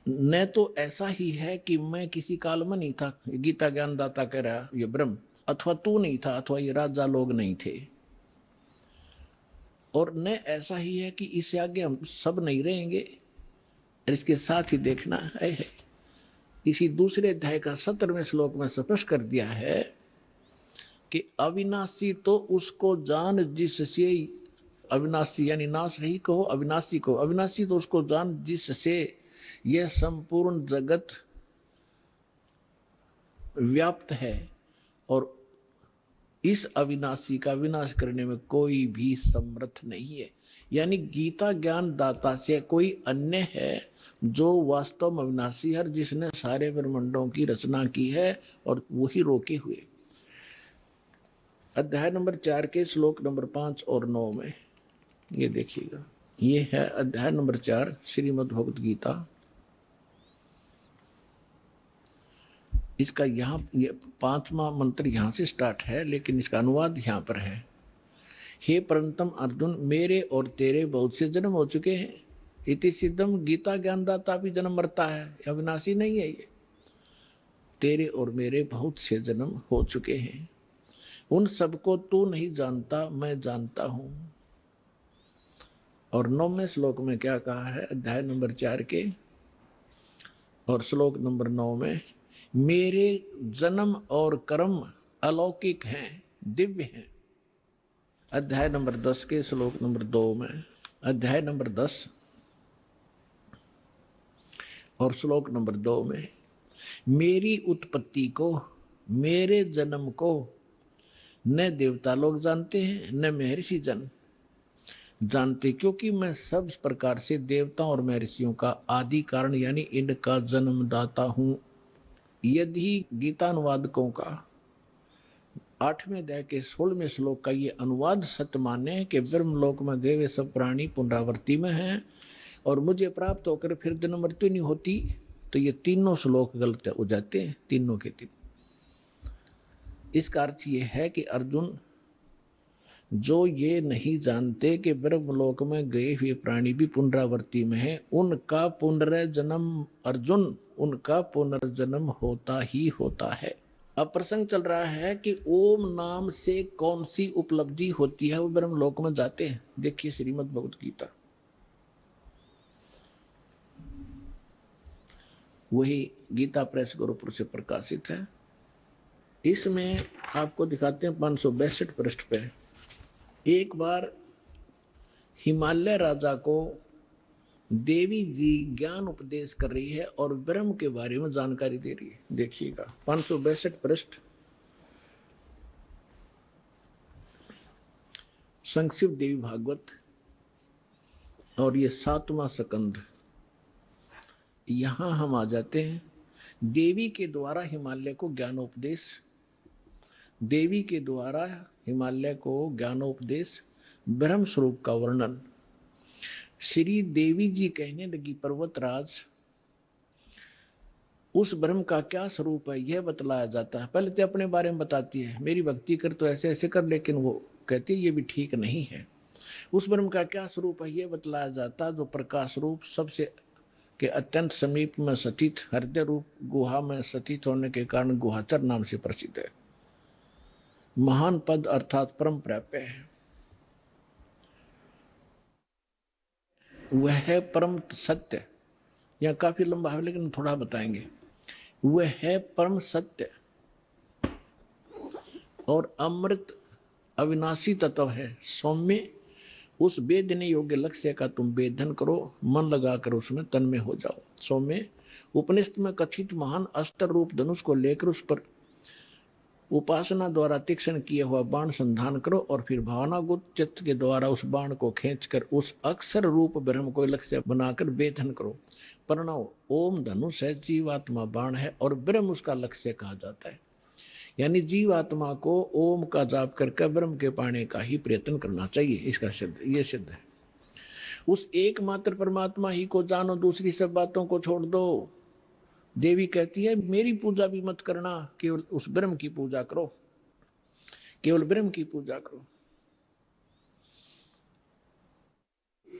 न तो ऐसा ही है कि मैं किसी काल में नहीं था, गीता ज्ञानदाता कह रहा ये ब्रह्म, अथवा तू नहीं था, अथवा ये राजा लोग नहीं थे, और न ऐसा ही है कि इससे आगे हम सब नहीं रहेंगे। और इसके साथ ही देखना है, इसी दूसरे अध्याय का 17वें श्लोक में स्पष्ट कर दिया है कि अविनाशी तो उसको जान जिससे, अविनाशी यानी नाश नहीं कहो, अविनाशी को, अविनाशी तो उसको जान जिससे यह संपूर्ण जगत व्याप्त है, और इस अविनाशी का विनाश करने में कोई भी समर्थ नहीं है। यानी गीता ज्ञान दाता से कोई अन्य है जो वास्तव में अविनाशी है, जिसने सारे ब्रह्मांडों की रचना की है और वही रोके हुए। अध्याय नंबर 4 के श्लोक नंबर 5 और 9 में ये देखिएगा, ये है अध्याय नंबर 4 श्रीमद् भगवद गीता। इसका यहाँ ये 5वां मंत्र यहाँ से स्टार्ट है, लेकिन इसका अनुवाद यहाँ पर है। हे परंतम अर्जुन, मेरे और तेरे बहुत से जन्म हो चुके हैं। इति सिद्धम, गीता ज्ञानदाता भी जन्म मरता है, अविनाशी नहीं है ये। तेरे और मेरे बहुत से जन्म हो चुके हैं, उन सबको तू नहीं जानता, मैं जानता हूं। और 9वें श्लोक में क्या कहा है, अध्याय नंबर 4 के और श्लोक नंबर 9 में, मेरे जन्म और कर्म अलौकिक हैं, दिव्य हैं। अध्याय नंबर 10 के श्लोक नंबर 2 में, अध्याय नंबर 10 और श्लोक नंबर 2 में, मेरी उत्पत्ति को, मेरे जन्म को न देवता लोग जानते हैं न महर्षि जन जानते, क्योंकि मैं सब प्रकार से देवताओं और महर्षियों का आदि कारण यानी इनका जन्मदाता हूं। यदि गीतानुवादकों का 8वें अध्याय के 16वें श्लोक का ये अनुवाद सत्य माने कि ब्रह्मलोक में गए वे सब प्राणी पुनरावृत्ति में हैं और मुझे प्राप्त होकर फिर जन्म मृत्यु नहीं होती, तो ये तीनों श्लोक गलत हो जाते हैं, तीनों के तीन। इसका अर्थ ये है कि अर्जुन, जो ये नहीं जानते कि ब्रह्मलोक में गए हुए प्राणी भी पुनरावृत्ति में है, उनका पुनर्जन्म अर्जुन, उनका पुनर्जन्म होता ही होता है। अब प्रसंग चल रहा है कि ओम नाम से कौन सी उपलब्धि होती है, वो ब्रह्मलोक में जाते हैं। देखिए श्रीमद् भगवद गीता, वही गीता प्रेस गोरखपुर से प्रकाशित है। इसमें आपको दिखाते हैं 562 पृष्ठ पे, एक बार हिमालय राजा को देवी जी ज्ञान उपदेश कर रही है और ब्रह्म के बारे में जानकारी दे रही है। देखिएगा 562 पृष्ठ, संक्षिप्त देवी भागवत, और ये 7वां स्कंध। यहां हम आ जाते हैं। देवी के द्वारा हिमालय को ज्ञानोपदेश, देवी के द्वारा हिमालय को ज्ञानोपदेश, ब्रह्म स्वरूप का वर्णन। श्री देवी जी कहने लगी, पर्वतराज, उस ब्रह्म का क्या स्वरूप है यह बतलाया जाता है। पहले तो अपने बारे में बताती है, मेरी भक्ति कर तो ऐसे ऐसे कर, लेकिन वो कहती है ये भी ठीक नहीं है। उस ब्रह्म का क्या स्वरूप है यह बतलाया जाता है, जो प्रकाश रूप, सबसे के अत्यंत समीप में स्थित, हृदय रूप गुहा में स्थित होने के कारण गुहाचर नाम से प्रसिद्ध है। महान पद अर्थात परम प्राप्य है। वह है परम सत्य, यह काफी लंबा है लेकिन थोड़ा बताएंगे। वह है परम सत्य और अमृत अविनाशी तत्व है। सौम्य, उस वेदने योग्य लक्ष्य का तुम वेदन करो, मन लगाकर उसमें तन्मय हो जाओ। सौम्य उपनिषद में कथित महान अस्त्र रूप धनुष को लेकर उस पर उपासना द्वारा तीक्ष्ण किया हुआ बाण संधान करो और फिर भावनागुत चित्त के द्वारा उस बाण को खींचकर उस अक्षर रूप ब्रह्म को लक्ष्य बनाकर वेधन करो। प्रणव ओम धनुष है, जीवात्मा बाण है और ब्रह्म उसका लक्ष्य कहा जाता है। यानी जीवात्मा को ओम का जाप करके ब्रह्म के पाने का ही प्रयत्न करना चाहिए। इसका सिद्ध ये सिद्ध है। उस एकमात्र परमात्मा ही को जानो, दूसरी सब बातों को छोड़ दो। देवी कहती है मेरी पूजा भी मत करना, केवल उस ब्रह्म की पूजा करो, केवल ब्रह्म की पूजा करो।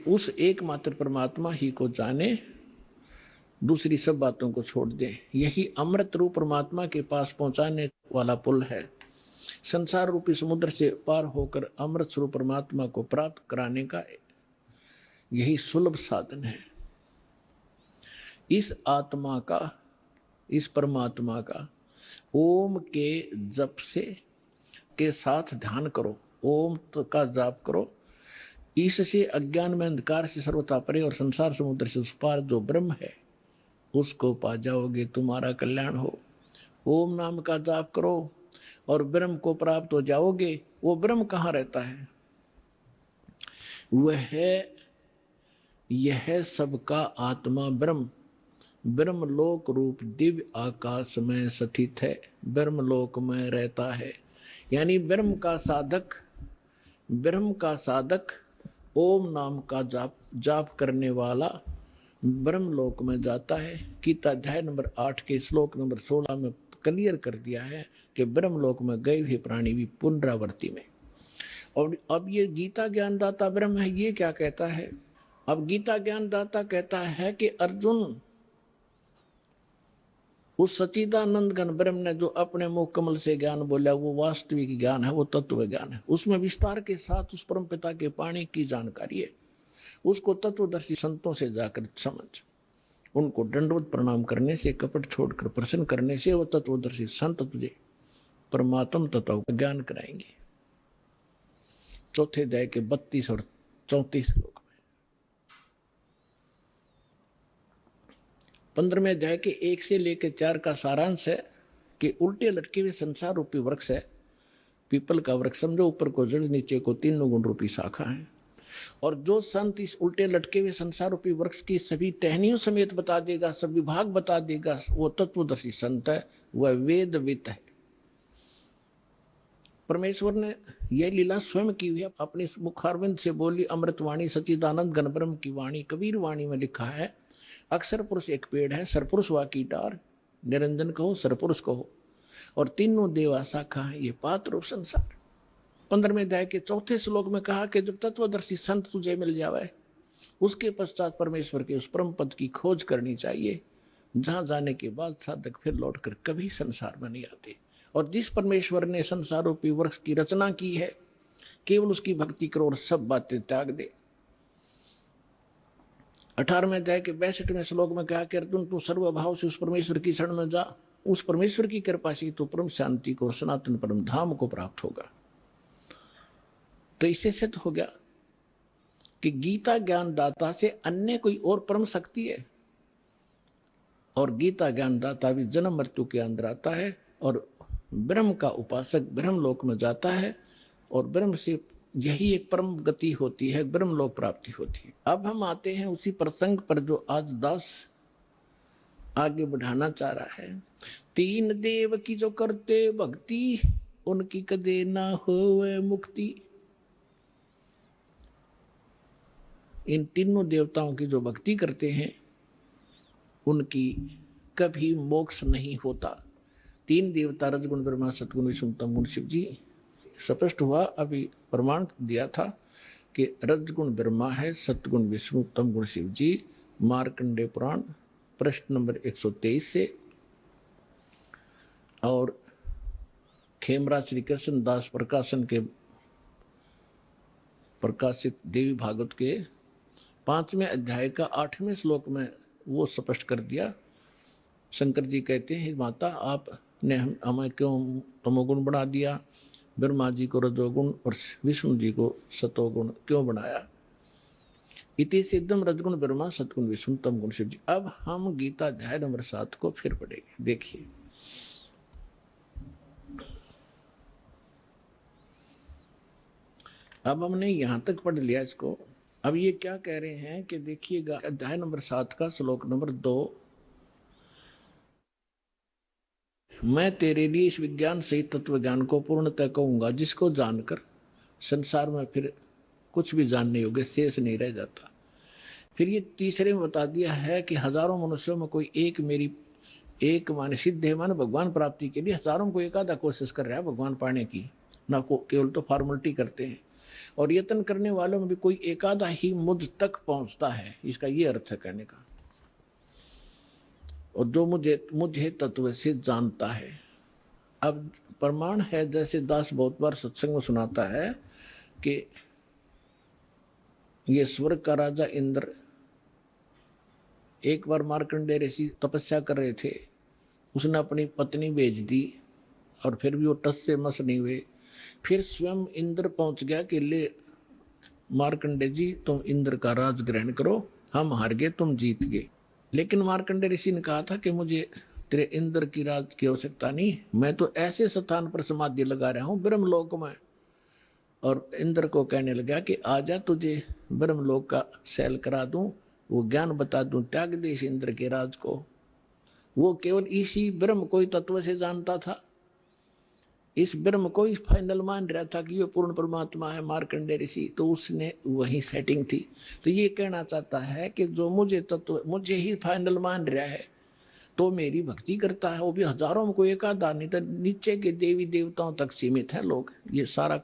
उस एकमात्र परमात्मा ही को जाने, दूसरी सब बातों को छोड़ दे। यही अमृत रूप परमात्मा के पास पहुंचाने वाला पुल है। संसार रूपी समुद्र से पार होकर अमृत स्वरूप परमात्मा को प्राप्त कराने का यही सुलभ साधन है। इस आत्मा का, इस परमात्मा का ओम के जप से के साथ ध्यान करो, ओम का जाप करो। इससे अज्ञान में अंधकार से सर्वथा परे और संसार समुद्र से उस पार जो ब्रह्म है उसको पा जाओगे, तुम्हारा कल्याण हो। ओम नाम का जाप करो और ब्रह्म को प्राप्त हो जाओगे। वो ब्रह्म कहाँ रहता है? वह यह सबका आत्मा ब्रह्म ब्रह्मलोक रूप दिव्य आकाश में स्थित है, ब्रह्मलोक में रहता है। यानी ब्रह्म का साधक ओम नाम का जाप करने वाला ब्रह्मलोक में जाता है। गीता अध्याय नंबर 8 के श्लोक नंबर 16 में क्लियर कर दिया है कि ब्रह्मलोक में गए हुए प्राणी भी पुनरावृत्ति में। और अब ये गीता ज्ञानदाता ब्रह्म है, ये क्या कहता है? अब गीता ज्ञानदाता कहता है कि अर्जुन, उस सच्चिदानंद घन ब्रह्म ने जो अपने मुख कमल से ज्ञान बोला वो वास्तविक ज्ञान है, वो तत्व ज्ञान है। उसमें विस्तार के साथ उस परम पिता के पाने की जानकारी है। उसको तत्वदर्शी संतों से जाकर समझ, उनको दंडवत प्रणाम करने से, कपट छोड़कर प्रसन्न करने से वो तत्वदर्शी संत तुझे परमात्म तत्व का ज्ञान कराएंगे। चौथे अध्याय के 32 और 34 श्लोक में। 15वें अध्याय के 1 से लेकर 4 का सारांश है कि उल्टे लटके हुए संसार रूपी वृक्ष है। पीपल का वृक्ष समझो, ऊपर को जड़, नीचे को 3 गुण रूपी शाखा है। और जो संत इस उल्टे लटके हुए संसार रूपी वृक्ष की सभी टहनियों समेत बता देगा, सब विभाग बता देगा, वो तत्वदर्शी संत है, वह वेदवित है। परमेश्वर ने यह लीला स्वयं की हुई है, अपनी मुखारविंद से बोली अमृतवाणी सच्चिदानंद घन ब्रह्म की वाणी। कबीर वाणी में लिखा है, अक्षर पुरुष एक पेड़ है, सरपुरुष वा की डार, निरंजन कहो सरपुरुष कहो, और तीनों देवा शाखा है, ये पात्र रूप संसार। 15वें अध्याय के 4 श्लोक में कहा कि जब तत्वदर्शी संत तुझे मिल जावे, उसके पश्चात परमेश्वर के उस परम पद की खोज करनी चाहिए, जहां जाने के बाद साधक फिर लौटकर कभी संसार में नहीं आते। और जिस परमेश्वर ने संसार रूपी वृक्ष की रचना की है, केवल उसकी भक्ति करो और सब बातें त्याग दे। 18वें अध्याय के 62वें श्लोक में कहा कि अर्जुन तू सर्वभाव से उस परमेश्वर की शरण में जा, उस परमेश्वर की कृपा से तो परम शांति को, सनातन परम धाम को प्राप्त होगा। तो इससे सिद्ध हो गया कि गीता ज्ञानदाता से अन्य कोई और परम शक्ति है, और गीता ज्ञानदाता भी जन्म मृत्यु के अंदर आता है और ब्रह्म का उपासक ब्रह्म लोक में जाता है, और ब्रह्म से यही एक परम गति होती है, ब्रह्म लोक प्राप्ति होती है। अब हम आते हैं उसी प्रसंग पर जो आज दास आगे बढ़ाना चाह रहा है। 3 देव की जो करते भक्ति, उनकी कदे ना होवे मुक्ति। इन तीनों देवताओं की जो भक्ति करते हैं उनकी कभी मोक्ष नहीं होता। 3 देवता रजगुण ब्रह्मा सतगुण विष्णु तम गुण शिव जी। स्पष्ट हुआ, अभी प्रमाण दिया था कि रजगुण ब्रह्मा है, सतगुण विष्णु तम गुण शिव जी। मार्कंडेय पुराण प्रश्न नंबर 123 से, और खेमरा श्री कृष्ण दास प्रकाशन के प्रकाशित देवी भागवत के 5वें अध्याय का 8वें श्लोक में वो स्पष्ट कर दिया। शंकर जी कहते हैं, माता आपने हमें क्यों तमोगुण बना दिया, ब्रह्मा जी को रजोगुण और विष्णु जी को सतोगुण क्यों बनाया? इति सिद्धम रजगुण ब्रह्मा सतगुण विष्णु तम गुण शिव जी। अब हम गीता अध्याय नंबर 7 को फिर पढ़ेंगे। देखिए, अब हमने यहां तक पढ़ लिया इसको। अब ये क्या कह रहे हैं कि देखिएगा, अध्याय नंबर 7 का श्लोक नंबर 2, मैं तेरे लिए इस विज्ञान सहित तत्व ज्ञान को पूर्णतः कहूंगा, जिसको जानकर संसार में फिर कुछ भी जानने योग्य शेष नहीं रह जाता। फिर ये तीसरे में बता दिया है कि हजारों मनुष्यों में कोई एक माने सिद्ध है, माने भगवान प्राप्ति के लिए हजारों को एक आधा कोशिश कर रहा है भगवान पाने की, ना को केवल तो फॉर्मेलिटी करते हैं। और यत्न करने वालों में भी कोई एक आधा ही मुझ तक पहुंचता है, इसका ये अर्थ है कहने का। और जो मुझे तत्व से जानता है। अब प्रमाण है, जैसे दास बहुत बार सत्संग में सुनाता है कि ये स्वर्ग का राजा इंद्र एक बार मार्कंडेय ऋषि तपस्या कर रहे थे, उसने अपनी पत्नी भेज दी और फिर भी वो टस से मस नहीं हुए। फिर स्वयं इंद्र पहुंच गया कि ले मार्कंडेय जी, तुम इंद्र का राज ग्रहण करो, हम हार गए, तुम जीत गए। लेकिन मार्कंडेय ऋषि ने कहा था कि मुझे तेरे इंद्र की राज की आवश्यकता नहीं, मैं तो ऐसे स्थान पर समाधि लगा रहा हूं ब्रह्मलोक में। और इंद्र को कहने लगा कि आजा, तुझे ब्रह्मलोक का सैल करा दूं, वो ज्ञान बता दूं, त्याग दे इस इंद्र के राज को। वो केवल इसी ब्रह्म को ही तत्व से जानता था, इस ब्रह्म को ही फाइनल मान रहा था कि ये पूर्ण परमात्मा है मार्कंडेय ऋषि, तो उसने वही सेटिंग थी। तो ये कहना चाहता है कि जो मुझे तत्व मुझे ही फाइनल मान रहा है तो मेरी भक्ति करता है, वो भी हजारों में कोई एक आधा, नहीं तो नीचे के देवी देवताओं तक सीमित है लोग। ये सारा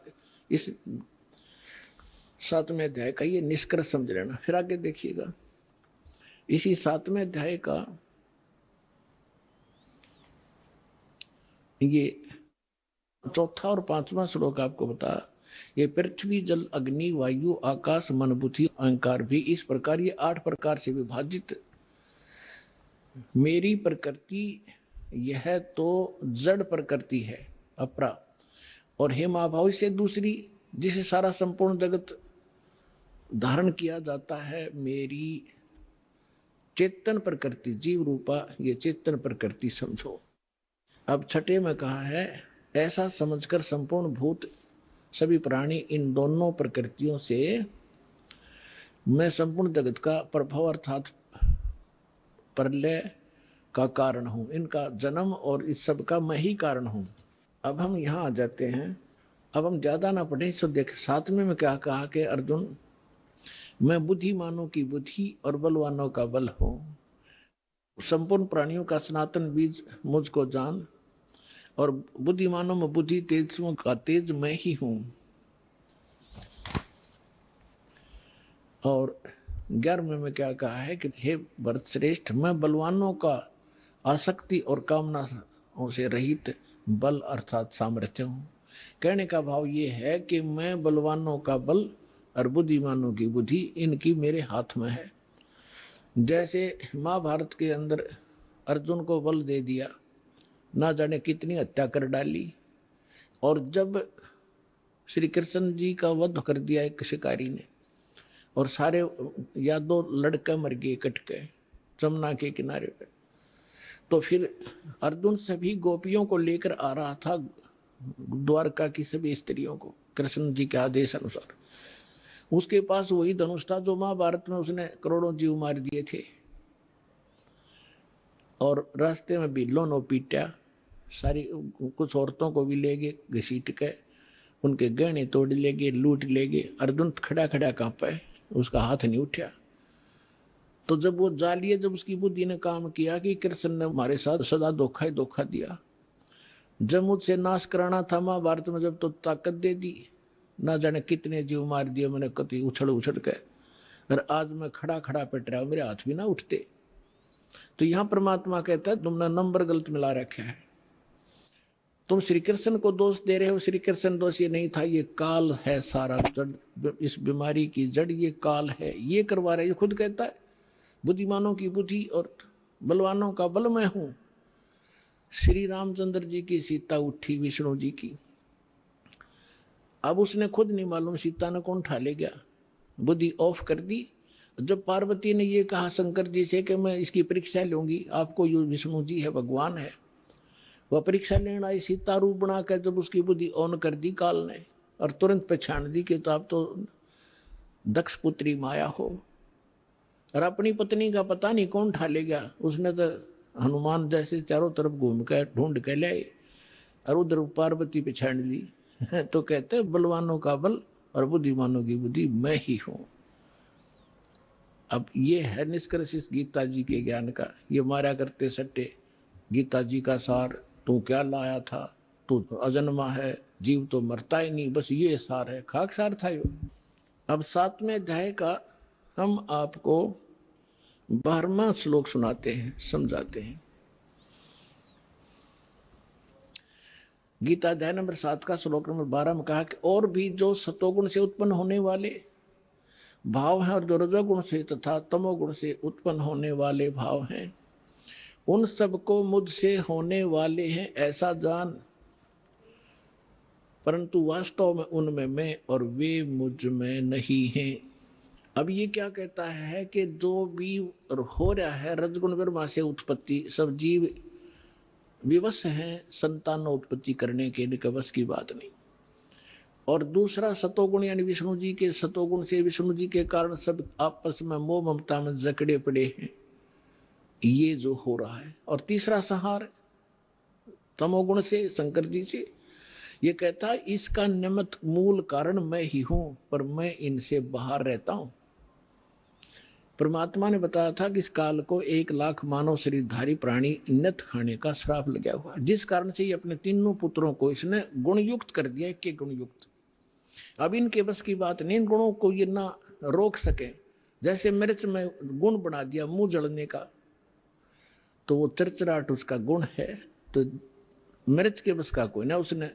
इस 7वें अध्याय का ये निष्कर्ष समझ लेना। फिर आगे देखिएगा, इसी 7वें अध्याय का ये चौथा और 5वां श्लोक आपको बता, ये पृथ्वी जल अग्नि वायु आकाश मन बुद्धि अहंकार भी इस प्रकार ये 8 प्रकार से विभाजित मेरी प्रकृति, यह तो जड़ प्रकृति है अपरा, और हे महाभाव से दूसरी जिसे सारा संपूर्ण जगत धारण किया जाता है, मेरी चेतन प्रकृति जीव रूपा ये चेतन प्रकृति समझो। अब छठे में कहा है, ऐसा समझकर संपूर्ण भूत सभी प्राणी इन दोनों प्रकृतियों से मैं संपूर्ण जगत का प्रभाव अर्थात प्रलय का कारण हूं, इनका जन्म और इस सब का मैं ही कारण हूं। अब हम यहां आ जाते हैं, अब हम ज्यादा ना पढ़े। सो देख 7वें में क्या कहा कि अर्जुन, मैं बुद्धिमानों की बुद्धि और बलवानों का बल हूं, संपूर्ण प्राणियों का सनातन बीज मुझको जान, और बुद्धिमानों में बुद्धि तेजस्वियों का तेज मैं ही हूं। और 11वें में क्या कहा है कि हे भरत श्रेष्ठ, मैं बलवानों का आसक्ति और कामनाओं से रहित बल अर्थात सामर्थ्य हूं। कहने का भाव ये है कि मैं बलवानों का बल और बुद्धिमानों की बुद्धि इनकी मेरे हाथ में है। जैसे महाभारत के अंदर अर्जुन को बल दे दिया, ना जाने कितनी हत्या कर डाली, और जब श्री कृष्ण जी का वध कर दिया एक शिकारी ने, और सारे यादव लड़के मर गए कट के जमुना के किनारे पे, तो फिर अर्जुन सभी गोपियों को लेकर आ रहा था द्वारका की सभी स्त्रियों को कृष्ण जी के आदेश अनुसार। उसके पास वही धनुष था जो महाभारत में उसने करोड़ों जीव मार दिए थे, और रास्ते में भी लोनो पीटा, सारी कुछ औरतों को भी ले गए घसीट के, उनके गहने तोड़ ले गए, लूट ले गए। अर्जुन खड़ा खड़ा कांपा, उसका हाथ नहीं उठा। तो जब वो जालिए, जब उसकी बुद्धि ने काम किया कि कृष्ण ने हमारे साथ सदा धोखा ही धोखा दिया, जब मुझसे नाश कराना था महाभारत में, जब तो ताकत दे दी, ना जाने कितने जीव मार दिए मैंने कति उछल उछल के, और आज मैं खड़ा खड़ा पिट रहा हूं, मेरे हाथ भी ना उठते। तो यहां परमात्मा कहता है तुमने नंबर गलत मिला रखा है, तुम श्री कृष्ण को दोष दे रहे हो। श्री कृष्ण दोष ये नहीं था, ये काल है, सारा जड़, इस बीमारी की जड़ ये काल है, ये करवा रहे। ये खुद कहता है बुद्धिमानों की बुद्धि और बलवानों का बल मैं हूं। श्री रामचंद्र जी की सीता उठी विष्णु जी की, अब उसने खुद नहीं मालूम सीता ने कौन उठा ले गया, बुद्धि ऑफ कर दी, जब पार्वती ने ये कहा शंकर जी से कि मैं इसकी परीक्षा लूंगी, आपको ये विष्णु जी है, भगवान है, वह परीक्षा लेना आई, सीता रूप बनाकर जब उसकी बुद्धि ऑन कर दी काल ने और तुरंत पहचान दी कि तो आप तो दक्ष पुत्री माया हो, और अपनी पत्नी का पता नहीं कौन ठा ले गया, उसने तो हनुमान जैसे चारों तरफ घूम कर ढूंढ के लाए और उधर पार्वती पहचान ली। तो कहते बलवानों का बल और बुद्धिमानों की बुद्धि मैं ही हूं। अब ये है निष्कर्ष इस गीता जी के ज्ञान का। ये मारा करते सट्टे गीता जी का सार, तू क्या लाया था, तू अजन्मा है, जीव तो मरता ही नहीं, बस ये सार है, खाक सार था यो। अब 7वें अध्याय का हम आपको 12वां श्लोक सुनाते हैं, समझाते हैं। गीता अध्याय नंबर 7 का श्लोक नंबर 12 में कहा कि और भी जो सतोगुण से उत्पन्न होने वाले भाव हैं और जो रजोगुण से तथा तमोगुण से उत्पन्न होने वाले भाव हैं, उन सबको मुझसे होने वाले हैं ऐसा जान, परंतु वास्तव में उनमें मैं और वे मुझ में नहीं हैं। अब ये क्या कहता है कि जो भी हो रहा है रजगुण ब्रह्मा से उत्पत्ति, सब जीव विवश हैं संतानोत्पत्ति करने के लिए, बस की बात नहीं। और दूसरा सतोगुण यानी विष्णु जी के सतोगुण से, विष्णु जी के कारण सब आपस में मोह ममता में जकड़े पड़े हैं, ये जो हो रहा है। और तीसरा संहार तमोगुण से, शंकर जी से, ये कहता है इसका निमित्त मूल कारण मैं ही हूं, पर मैं इनसे बाहर रहता हूं। परमात्मा ने बताया था कि इस काल को 1 लाख मानव शरीरधारी प्राणी नित खाने का श्राप लगा हुआ है, जिस कारण से ये अपने तीनों पुत्रों को इसने गुणयुक्त कर दिया, के गुणयुक्त। अब इनके बस की बात नहीं, इन गुणों को ये ना रोक सके। जैसे मिर्च में गुण बना दिया मुंह जलने का, तो वो चिरचिराट उसका गुण है, तो मिर्च के बस का कोई ना, उसने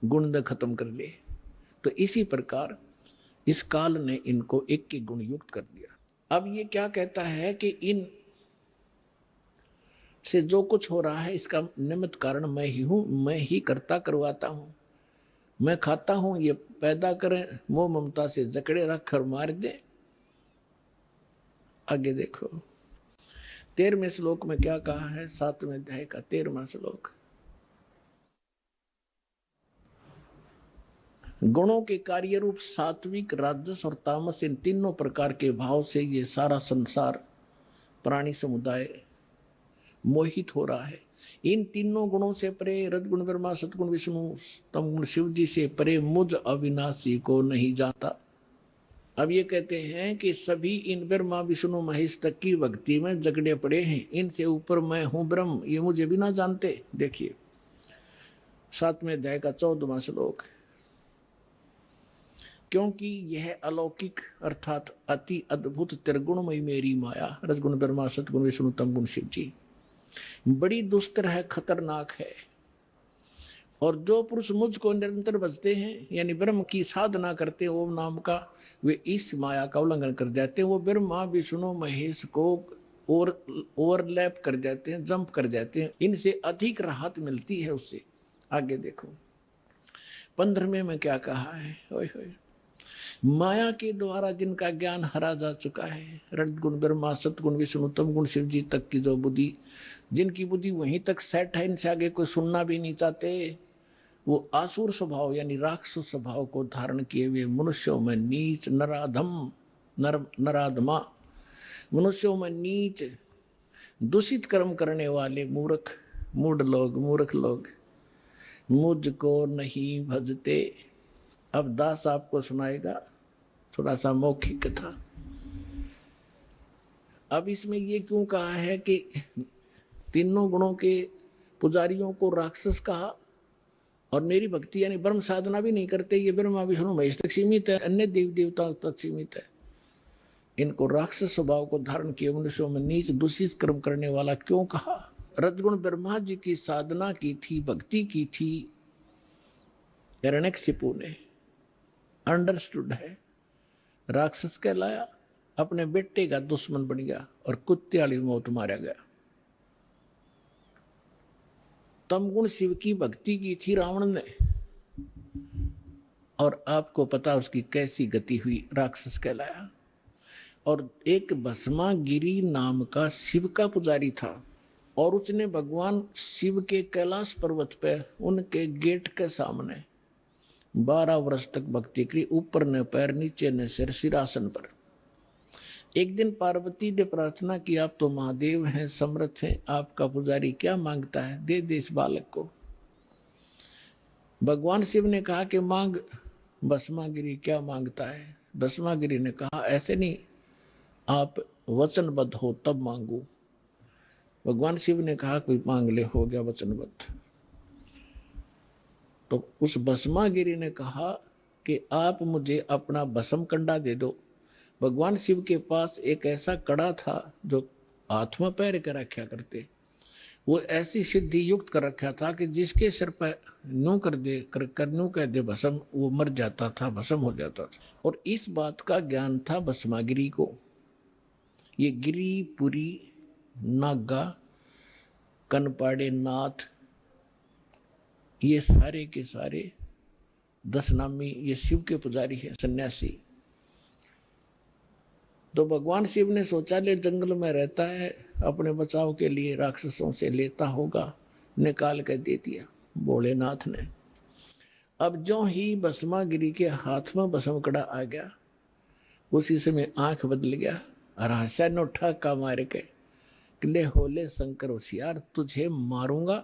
गुण ने खत्म कर लिए। तो इसी प्रकार इस काल ने इनको एक के गुण युक्त कर दिया। अब ये क्या कहता है कि इन से जो कुछ हो रहा है इसका निमित्त कारण मैं ही हूं, मैं ही करता करवाता हूं, मैं खाता हूं, ये पैदा करें, मोह ममता से जकड़े रख कर मार दे। आगे देखो 13वें श्लोक में क्या कहा है, 7वें अध्याय का 13वां श्लोक। गुणों के कार्य रूप सात्विक, राजस और तामस, इन तीनों प्रकार के भाव से ये सारा संसार प्राणी समुदाय मोहित हो रहा है। इन तीनों गुणों से परे, रजगुण ब्रह्मा, सतगुण विष्णु, तमगुण शिव जी से परे मुझ अविनाशी को नहीं जाता। अब ये कहते हैं कि सभी इन ब्रह्मा विष्णु महेश तक की भक्ति में जगड़े पड़े हैं, इनसे ऊपर मैं हूं ब्रह्म, ये मुझे भी ना जानते। देखिए 7वें अध्याय का 14वां श्लोक। क्योंकि यह अलौकिक अर्थात अति अद्भुत त्रिगुणमयी मेरी माया, रजगुण ब्रह्मा, सतगुण विष्णु, तमगुण शिव जी, बड़ी दुस्तर है, खतरनाक है। और जो पुरुष मुझको निरंतर भजते हैं, यानी ब्रह्म की साधना करते हैं ओम नाम का, वे इस माया का उल्लंघन कर जाते हैं, वो ब्रह्मा विष्णु महेश को और ओवरलैप कर जाते हैं, जंप कर जाते हैं, इनसे अधिक राहत मिलती है उससे। आगे देखो 15वें में क्या कहा है, ओए होए, माया के द्वारा जिनका ज्ञान हरा जा चुका है, रजगुण ब्रह्मा, सतगुण विष्णु, तमगुण शिव जी तक की जो बुद्धि, जिनकी बुद्धि वहीं तक सेट है, इनसे आगे कोई सुनना भी नहीं चाहते, वो आसुर स्वभाव यानी राक्षस स्वभाव को धारण किए हुए मनुष्यों में नीच, नराधम, नराधमा, मनुष्यों में नीच दूषित कर्म करने वाले मूर्ख, मूर्ख लोग मुझको नहीं भजते। अब दास आपको सुनाएगा थोड़ा सा मौखिक कथा। अब इसमें ये क्यों कहा है कि तीनों गुणों के पुजारियों को राक्षस कहा, और मेरी भक्ति यानी ब्रह्म साधना भी नहीं करते, ये ब्रह्मा विष्णु महेश तक सीमित है, अन्य देवी देवताओं तक सीमित है, इनको राक्षस स्वभाव को धारण किए मनुष्यों में नीच दूषित कर्म करने वाला क्यों कहा। रजगुण ब्रह्मा जी की साधना की थी, भक्ति की थी, हिरण्यकशिपु ने अंडरस्टूड है, राक्षस कहलाया, अपने बेटे का दुश्मन बन गया और कुत्ते वाली मौत मारा गया। तमगुण शिव की भक्ति की थी रावण ने, और आपको पता उसकी कैसी गति हुई, राक्षस कहलाया। और एक भस्मागिरी नाम का शिव का पुजारी था, और उसने भगवान शिव के कैलाश पर्वत पे उनके गेट के सामने 12 वर्ष तक भक्ति की, ऊपर न पैर नीचे न सिर, सिरासन पर। एक दिन पार्वती ने प्रार्थना की, आप तो महादेव हैं, समर्थ हैं, आपका पुजारी क्या मांगता है, दे दे इस बालक को। भगवान शिव ने कहा कि मांग भस्मागिरी, क्या मांगता है। भस्मागिरी ने कहा, ऐसे नहीं, आप वचनबद्ध हो तब मांगू। भगवान शिव ने कहा, कोई मांग ले, हो गया वचनबद्ध। तो उस भस्मागिरी ने कहा कि आप मुझे अपना भस्म कंडा दे दो। भगवान शिव के पास एक ऐसा कड़ा था जो हाथ में पैर के रखा करते, वो ऐसी सिद्धि युक्त कर रखा था कि जिसके सिर पर न्यू कर दे न्यू कह दे भस्म, वो मर जाता था, भस्म हो जाता था। और इस बात का ज्ञान था भस्मागिरी को। ये गिरी, पुरी, नागा, कनपाड़े नाथ, ये सारे के सारे 10 नामी ये शिव के पुजारी है, सन्यासी। तो भगवान शिव ने सोचा, ले जंगल में रहता है, अपने बचाव के लिए राक्षसों से लेता होगा, निकाल कर दे दिया भोलेनाथ ने। अब जो ही भस्मागिरी के हाथ में भस्म कड़ा आ गया, उसी समय आंख बदल गया, राशा ने उठा का मार के, ले होले शंकर होशियार, तुझे मारूंगा,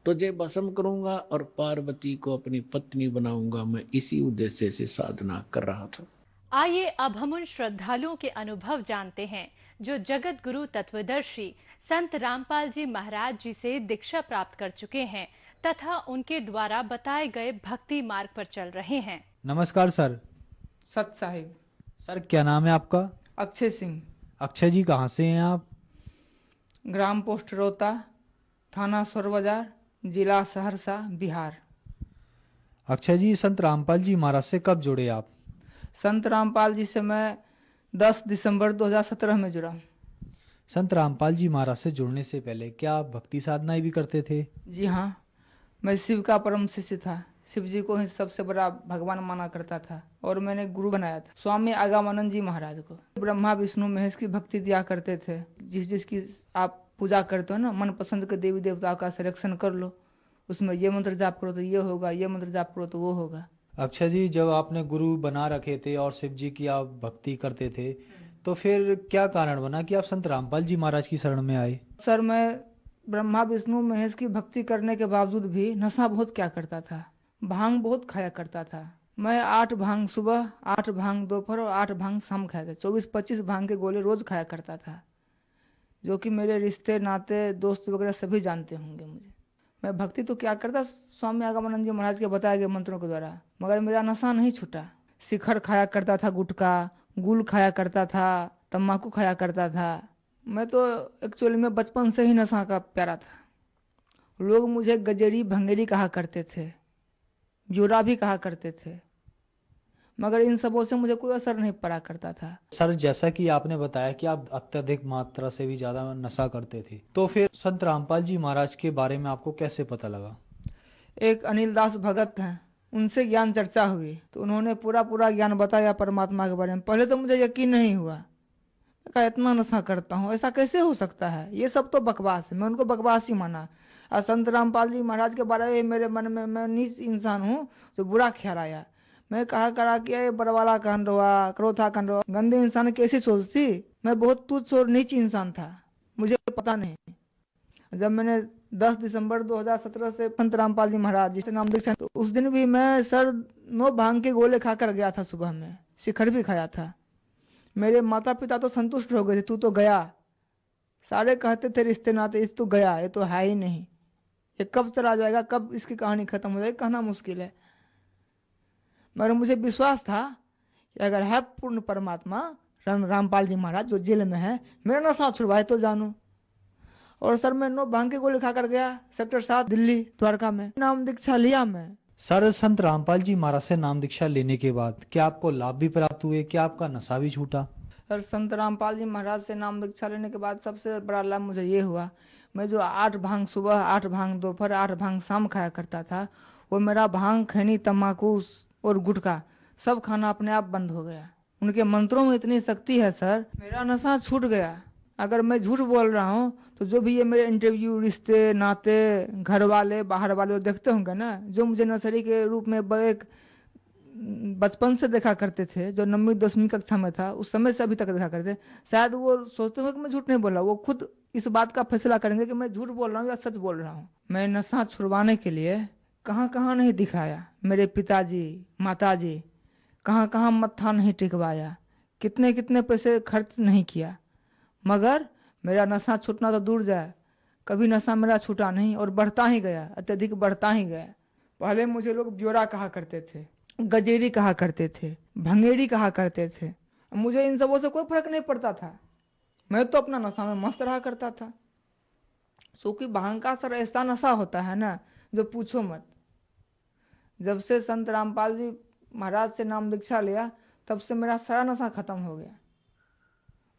तुझे भस्म करूंगा और पार्वती को अपनी पत्नी बनाऊंगा। मैं इसी उद्देश्य से साधना कर रहा था। आइए अब हम उन श्रद्धालुओं के अनुभव जानते हैं जो जगत गुरु तत्वदर्शी संत रामपाल जी महाराज जी से दीक्षा प्राप्त कर चुके हैं तथा उनके द्वारा बताए गए भक्ति मार्ग पर चल रहे हैं। नमस्कार सर। सत साहिब। सर क्या नाम है आपका? अक्षय सिंह। अक्षय जी कहाँ से हैं आप? ग्राम पोस्ट रोता, थाना सोर बाजार, जिला सहरसा, बिहार। अक्षय जी, संत रामपाल जी महाराज से कब जुड़े आप? संत रामपाल जी से मैं 10 दिसंबर 2017 में जुड़ा। संत रामपाल जी महाराज से जुड़ने से पहले क्या आप भक्ति साधनाएं भी करते थे? जी हाँ, मैं शिव का परम शिष्य था। शिव जी को ही सबसे बड़ा भगवान माना करता था और मैंने गुरु बनाया था स्वामी आगमानंद जी महाराज को। ब्रह्मा विष्णु महेश की भक्ति दिया करते थे। जिसकी आप पूजा करते हो ना, मन पसंद के देवी देवताओं का सिलेक्शन कर लो, उसमें ये मंत्र जाप करो तो ये होगा, ये मंत्र जाप करो तो वो होगा। अक्षय जी, जब आपने गुरु बना रखे थे और शिव जी की आप भक्ति करते थे, तो फिर क्या कारण बना कि आप संत रामपाल जी महाराज की शरण में आए? सर, मैं ब्रह्मा विष्णु महेश की भक्ति करने के बावजूद भी नशा बहुत क्या करता था, भांग बहुत खाया करता था। मैं 8 भांग सुबह, 8 भांग दोपहर और 8 भांग शाम खाया था। 24-25 भांग के गोले रोज खाया करता था, जो कि मेरे रिश्ते नाते दोस्त वगैरह सभी जानते होंगे मुझे। मैं भक्ति तो क्या करता स्वामी आगमानंद जी महाराज के बताए गए मंत्रों के द्वारा, मगर मेरा नशा नहीं छूटा। शिखर खाया करता था, गुटखा, गुल खाया करता था, तम्बाकू खाया करता था। मैं तो एक्चुअली में बचपन से ही नशा का प्यारा था। लोग मुझे गजेड़ी भंगेड़ी कहा करते थे, जोरा भी कहा करते थे, मगर इन सबों से मुझे कोई असर नहीं पड़ा करता था। सर, जैसा कि आपने बताया कि आप अत्यधिक मात्रा से भी ज्यादा नशा करते थे, तो फिर संत रामपाल जी महाराज के बारे में आपको कैसे पता लगा? एक अनिल दास भगत हैं, उनसे ज्ञान चर्चा हुई तो उन्होंने पूरा ज्ञान बताया परमात्मा के बारे में। पहले तो मुझे यकीन नहीं हुआ, कहा इतना नशा करता हूँ, ऐसा कैसे हो सकता है, ये सब तो बकवास है। मैं उनको बकवास ही माना। और संत रामपाल जी महाराज के बारे में मेरे मन में, मैं नीच इंसान हूँ, जो बुरा ख्याल आया। मैं कहा करा कि ये बड़वाला कांड हुआ, क्रोथा कांड हुआ, गंदे इंसान कैसी सोचती। मैं बहुत तुच्छ और नीच इंसान था, मुझे पता नहीं। जब मैंने 10 दिसंबर 2017 से संत रामपाल जी महाराज जिससे नाम दीक्षा, तो उस दिन भी मैं सर 9 भांग के गोले खाकर गया था। सुबह में शिखर भी खाया था। मेरे माता पिता तो संतुष्ट हो गए थे, तू तो गया। सारे कहते थे रिश्ते नाते, इस तो गया, ये तो है ही नहीं, ये कब चला जाएगा, कब इसकी कहानी खत्म हो जाएगी, कहना मुश्किल है। मगर मुझे विश्वास था कि अगर है पूर्ण परमात्मा रामपाल जी महाराज जो जेल में है, मेरा नशा छुड़वाए तो जानू। और सर मैं 9 भांग के गोले खाकर गया, सेक्टर 7 दिल्ली द्वारका में नाम दीक्षा लिया मैं। सर, संत रामपाल जी महाराज से नाम दीक्षा लेने के बाद क्या आपको लाभ भी प्राप्त हुए? क्या आपका नशा भी छूटा? सर, संत रामपाल जी महाराज से नाम दीक्षा लेने के बाद सबसे बड़ा लाभ मुझे ये हुआ, मैं जो 8 भांग सुबह, 8 भांग दोपहर, 8 भांग शाम खाया करता था, वो मेरा भांग, खैनी, तम्बाकू और गुटखा सब खाना अपने आप बंद हो गया। उनके मंत्रों में इतनी शक्ति है सर, मेरा नशा छूट गया। अगर मैं झूठ बोल रहा हूँ तो जो भी ये मेरे इंटरव्यू, रिश्ते नाते, घर वाले बाहर वाले देखते होंगे ना, जो मुझे नर्सरी के रूप में एक बचपन से देखा करते थे, जो 9वीं 10वीं कक्षा में था उस समय से अभी तक देखा करते, शायद वो सोचते हो कि मैं झूठ नहीं बोल रहा। वो खुद इस बात का फैसला करेंगे कि मैं झूठ बोल रहा हूँ या सच बोल रहा हूँ। मैं नशा छुड़वाने के लिए कहाँ कहाँ नहीं दिखाया, मेरे पिताजी माताजी कहाँ कहाँ मत्था नहीं टिकवाया, कितने कितने पैसे खर्च नहीं किया, मगर मेरा नशा छूटना तो दूर जाए, कभी नशा मेरा छूटा नहीं और बढ़ता ही गया, अत्यधिक बढ़ता ही गया। पहले मुझे लोग ब्योरा कहा करते थे, गजेरी कहा करते थे, भंगेड़ी कहा करते थे। मुझे इन सबों से कोई फर्क नहीं पड़ता था, मैं तो अपना नशा में मस्त रहा करता था। क्योंकि भांग का सर ऐसा नशा होता है ना जो पूछो मत। जब से संत रामपाल जी महाराज से नाम दीक्षा लिया तब से मेरा सारा नशा खत्म हो गया।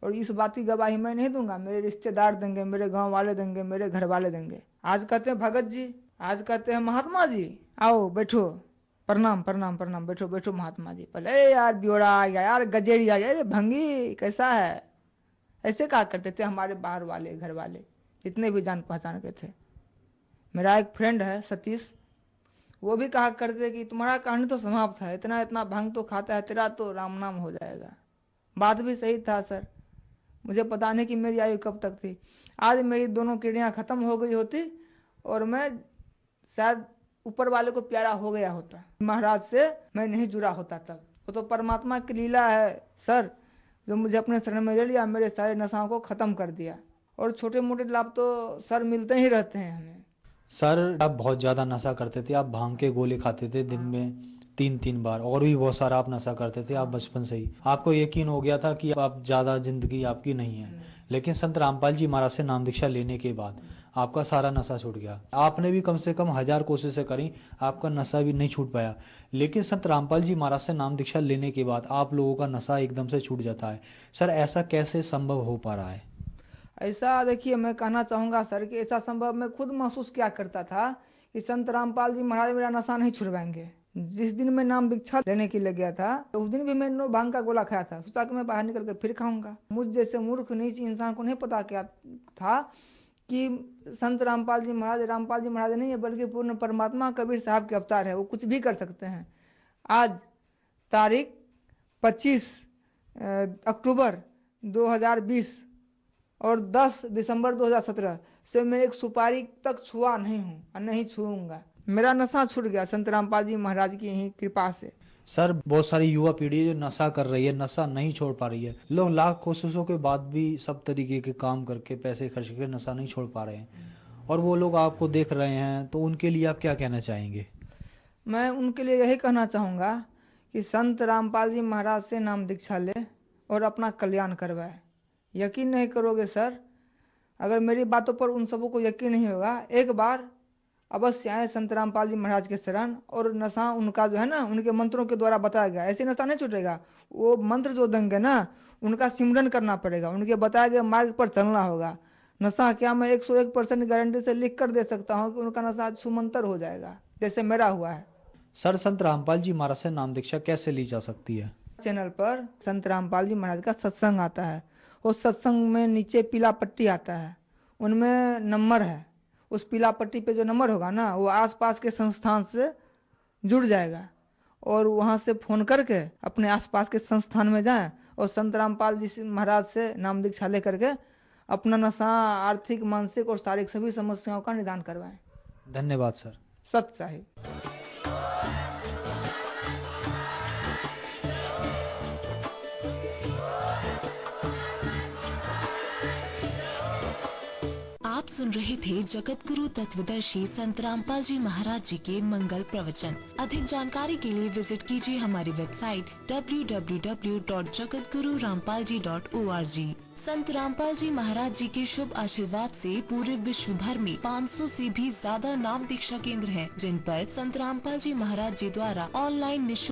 और इस बात की गवाही मैं नहीं दूंगा, मेरे रिश्तेदार देंगे, मेरे गांव वाले देंगे, मेरे घर वाले देंगे। आज कहते हैं भगत जी, आज कहते हैं महात्मा जी, आओ बैठो, प्रणाम प्रणाम प्रणाम, बैठो बैठो महात्मा जी। पहले यार ब्योरा आ गया, यार गजेड़ी आ गया, अरे भंगी कैसा है, ऐसे कहा करते थे हमारे बाहर वाले घर वाले जितने भी जान पहचान के थे। मेरा एक फ्रेंड है सतीश, वो भी कहा करते कि तुम्हारा कहानी तो समाप्त है, इतना इतना भांग तो खाता है, तेरा तो राम नाम हो जाएगा। बात भी सही था सर, मुझे पता नहीं कि मेरी आयु कब तक थी। आज मेरी दोनों किडनियां खत्म हो गई होती और मैं शायद ऊपर वाले को प्यारा हो गया होता, महाराज से मैं नहीं जुड़ा होता तब। वो तो परमात्मा की लीला है सर, जो मुझे अपने शरण में ले लिया, मेरे सारे नशाओं को खत्म कर दिया। और छोटे मोटे लाभ तो सर मिलते ही रहते हैं हमें। सर आप बहुत ज्यादा नशा करते थे, आप भांग के गोले खाते थे दिन में 3-3 बार, और भी बहुत सारा आप नशा करते थे। आप बचपन से ही आपको यकीन हो गया था कि आप ज्यादा जिंदगी आपकी नहीं है, लेकिन संत रामपाल जी महाराज से नाम दीक्षा लेने के बाद आपका सारा नशा छूट गया। आपने भी कम से कम 1000 कोशिशें करी, आपका नशा भी नहीं छूट पाया, लेकिन संत रामपाल जी महाराज से नाम दीक्षा लेने के बाद आप लोगों का नशा एकदम से छूट जाता है। सर ऐसा कैसे संभव हो पा रहा है? ऐसा देखिए, मैं कहना चाहूंगा सर कि ऐसा संभव मैं खुद महसूस क्या करता था कि संत रामपाल जी महाराज मेरा नशा नहीं छुड़वाएंगे। जिस दिन मैं नाम दीक्षा लेने के लिए गया था उस दिन भी मैंने भांग का गोला खाया था, सोचा कि मैं बाहर निकल कर फिर खाऊंगा। मुझ जैसे मूर्ख नीच इंसान को नहीं पता क्या था कि संत रामपाल जी महाराज नहीं है बल्कि पूर्ण परमात्मा कबीर साहब के अवतार है, वो कुछ भी कर सकते हैं। आज तारीख 25 अक्टूबर 2020 और 10 दिसंबर 2017 से मैं एक सुपारी तक छुआ नहीं हूँ और नहीं छूऊंगा। मेरा नशा छूट गया संत रामपाल जी महाराज की यही कृपा से। सर बहुत सारी युवा पीढ़ी जो नशा कर रही है, नशा नहीं छोड़ पा रही है। लोग लाख कोशिशों के बाद भी सब तरीके के काम करके पैसे खर्च करके नशा नहीं छोड़ पा रहे हैं, और वो लोग आपको देख रहे हैं, तो उनके लिए आप क्या कहना चाहेंगे? मैं उनके लिए यही कहना चाहूँगा कि संत रामपाल जी महाराज से नाम दीक्षा ले और अपना कल्याण करवाए। यकीन नहीं करोगे सर, अगर मेरी बातों पर उन सबों को यकीन नहीं होगा, एक बार अवश्य आए संत रामपाल जी महाराज के शरण, और नशा उनका जो है ना उनके मंत्रों के द्वारा बताया गया, ऐसे नशा नहीं छूटेगा। वो मंत्र जो देंगे ना उनका सिमरन करना पड़ेगा, उनके बताए गए मार्ग पर चलना होगा। नशा क्या मैं 101% गारंटी से लिख कर दे सकता हूँ कि उनका नशा सुमंतर हो जाएगा, जैसे मेरा हुआ है। सर संत रामपाल जी महाराज से नाम दीक्षा कैसे ली जा सकती है? चैनल पर संत रामपाल जी महाराज का सत्संग आता है, उस सत्संग में नीचे पीला पट्टी आता है, उनमें नंबर है। उस पीला पट्टी पे जो नंबर होगा ना वो आसपास के संस्थान से जुड़ जाएगा, और वहां से फोन करके अपने आसपास के संस्थान में जाएं और संत रामपाल जी महाराज से नाम दीक्षा ले करके अपना नशा, आर्थिक, मानसिक और शारीरिक सभी समस्याओं का निदान करवाएं। धन्यवाद सर। सत्य साहिब। आप सुन रहे थे जगत गुरु तत्वदर्शी संत रामपाल जी महाराज जी के मंगल प्रवचन। अधिक जानकारी के लिए विजिट कीजिए हमारी वेबसाइट www.jagatgururampalji.org। संत रामपाल जी महाराज जी के शुभ आशीर्वाद से पूरे विश्व भर में 500 से भी ज्यादा नाम दीक्षा केंद्र हैं, जिन पर संत रामपाल जी महाराज जी द्वारा ऑनलाइन निःशुल्क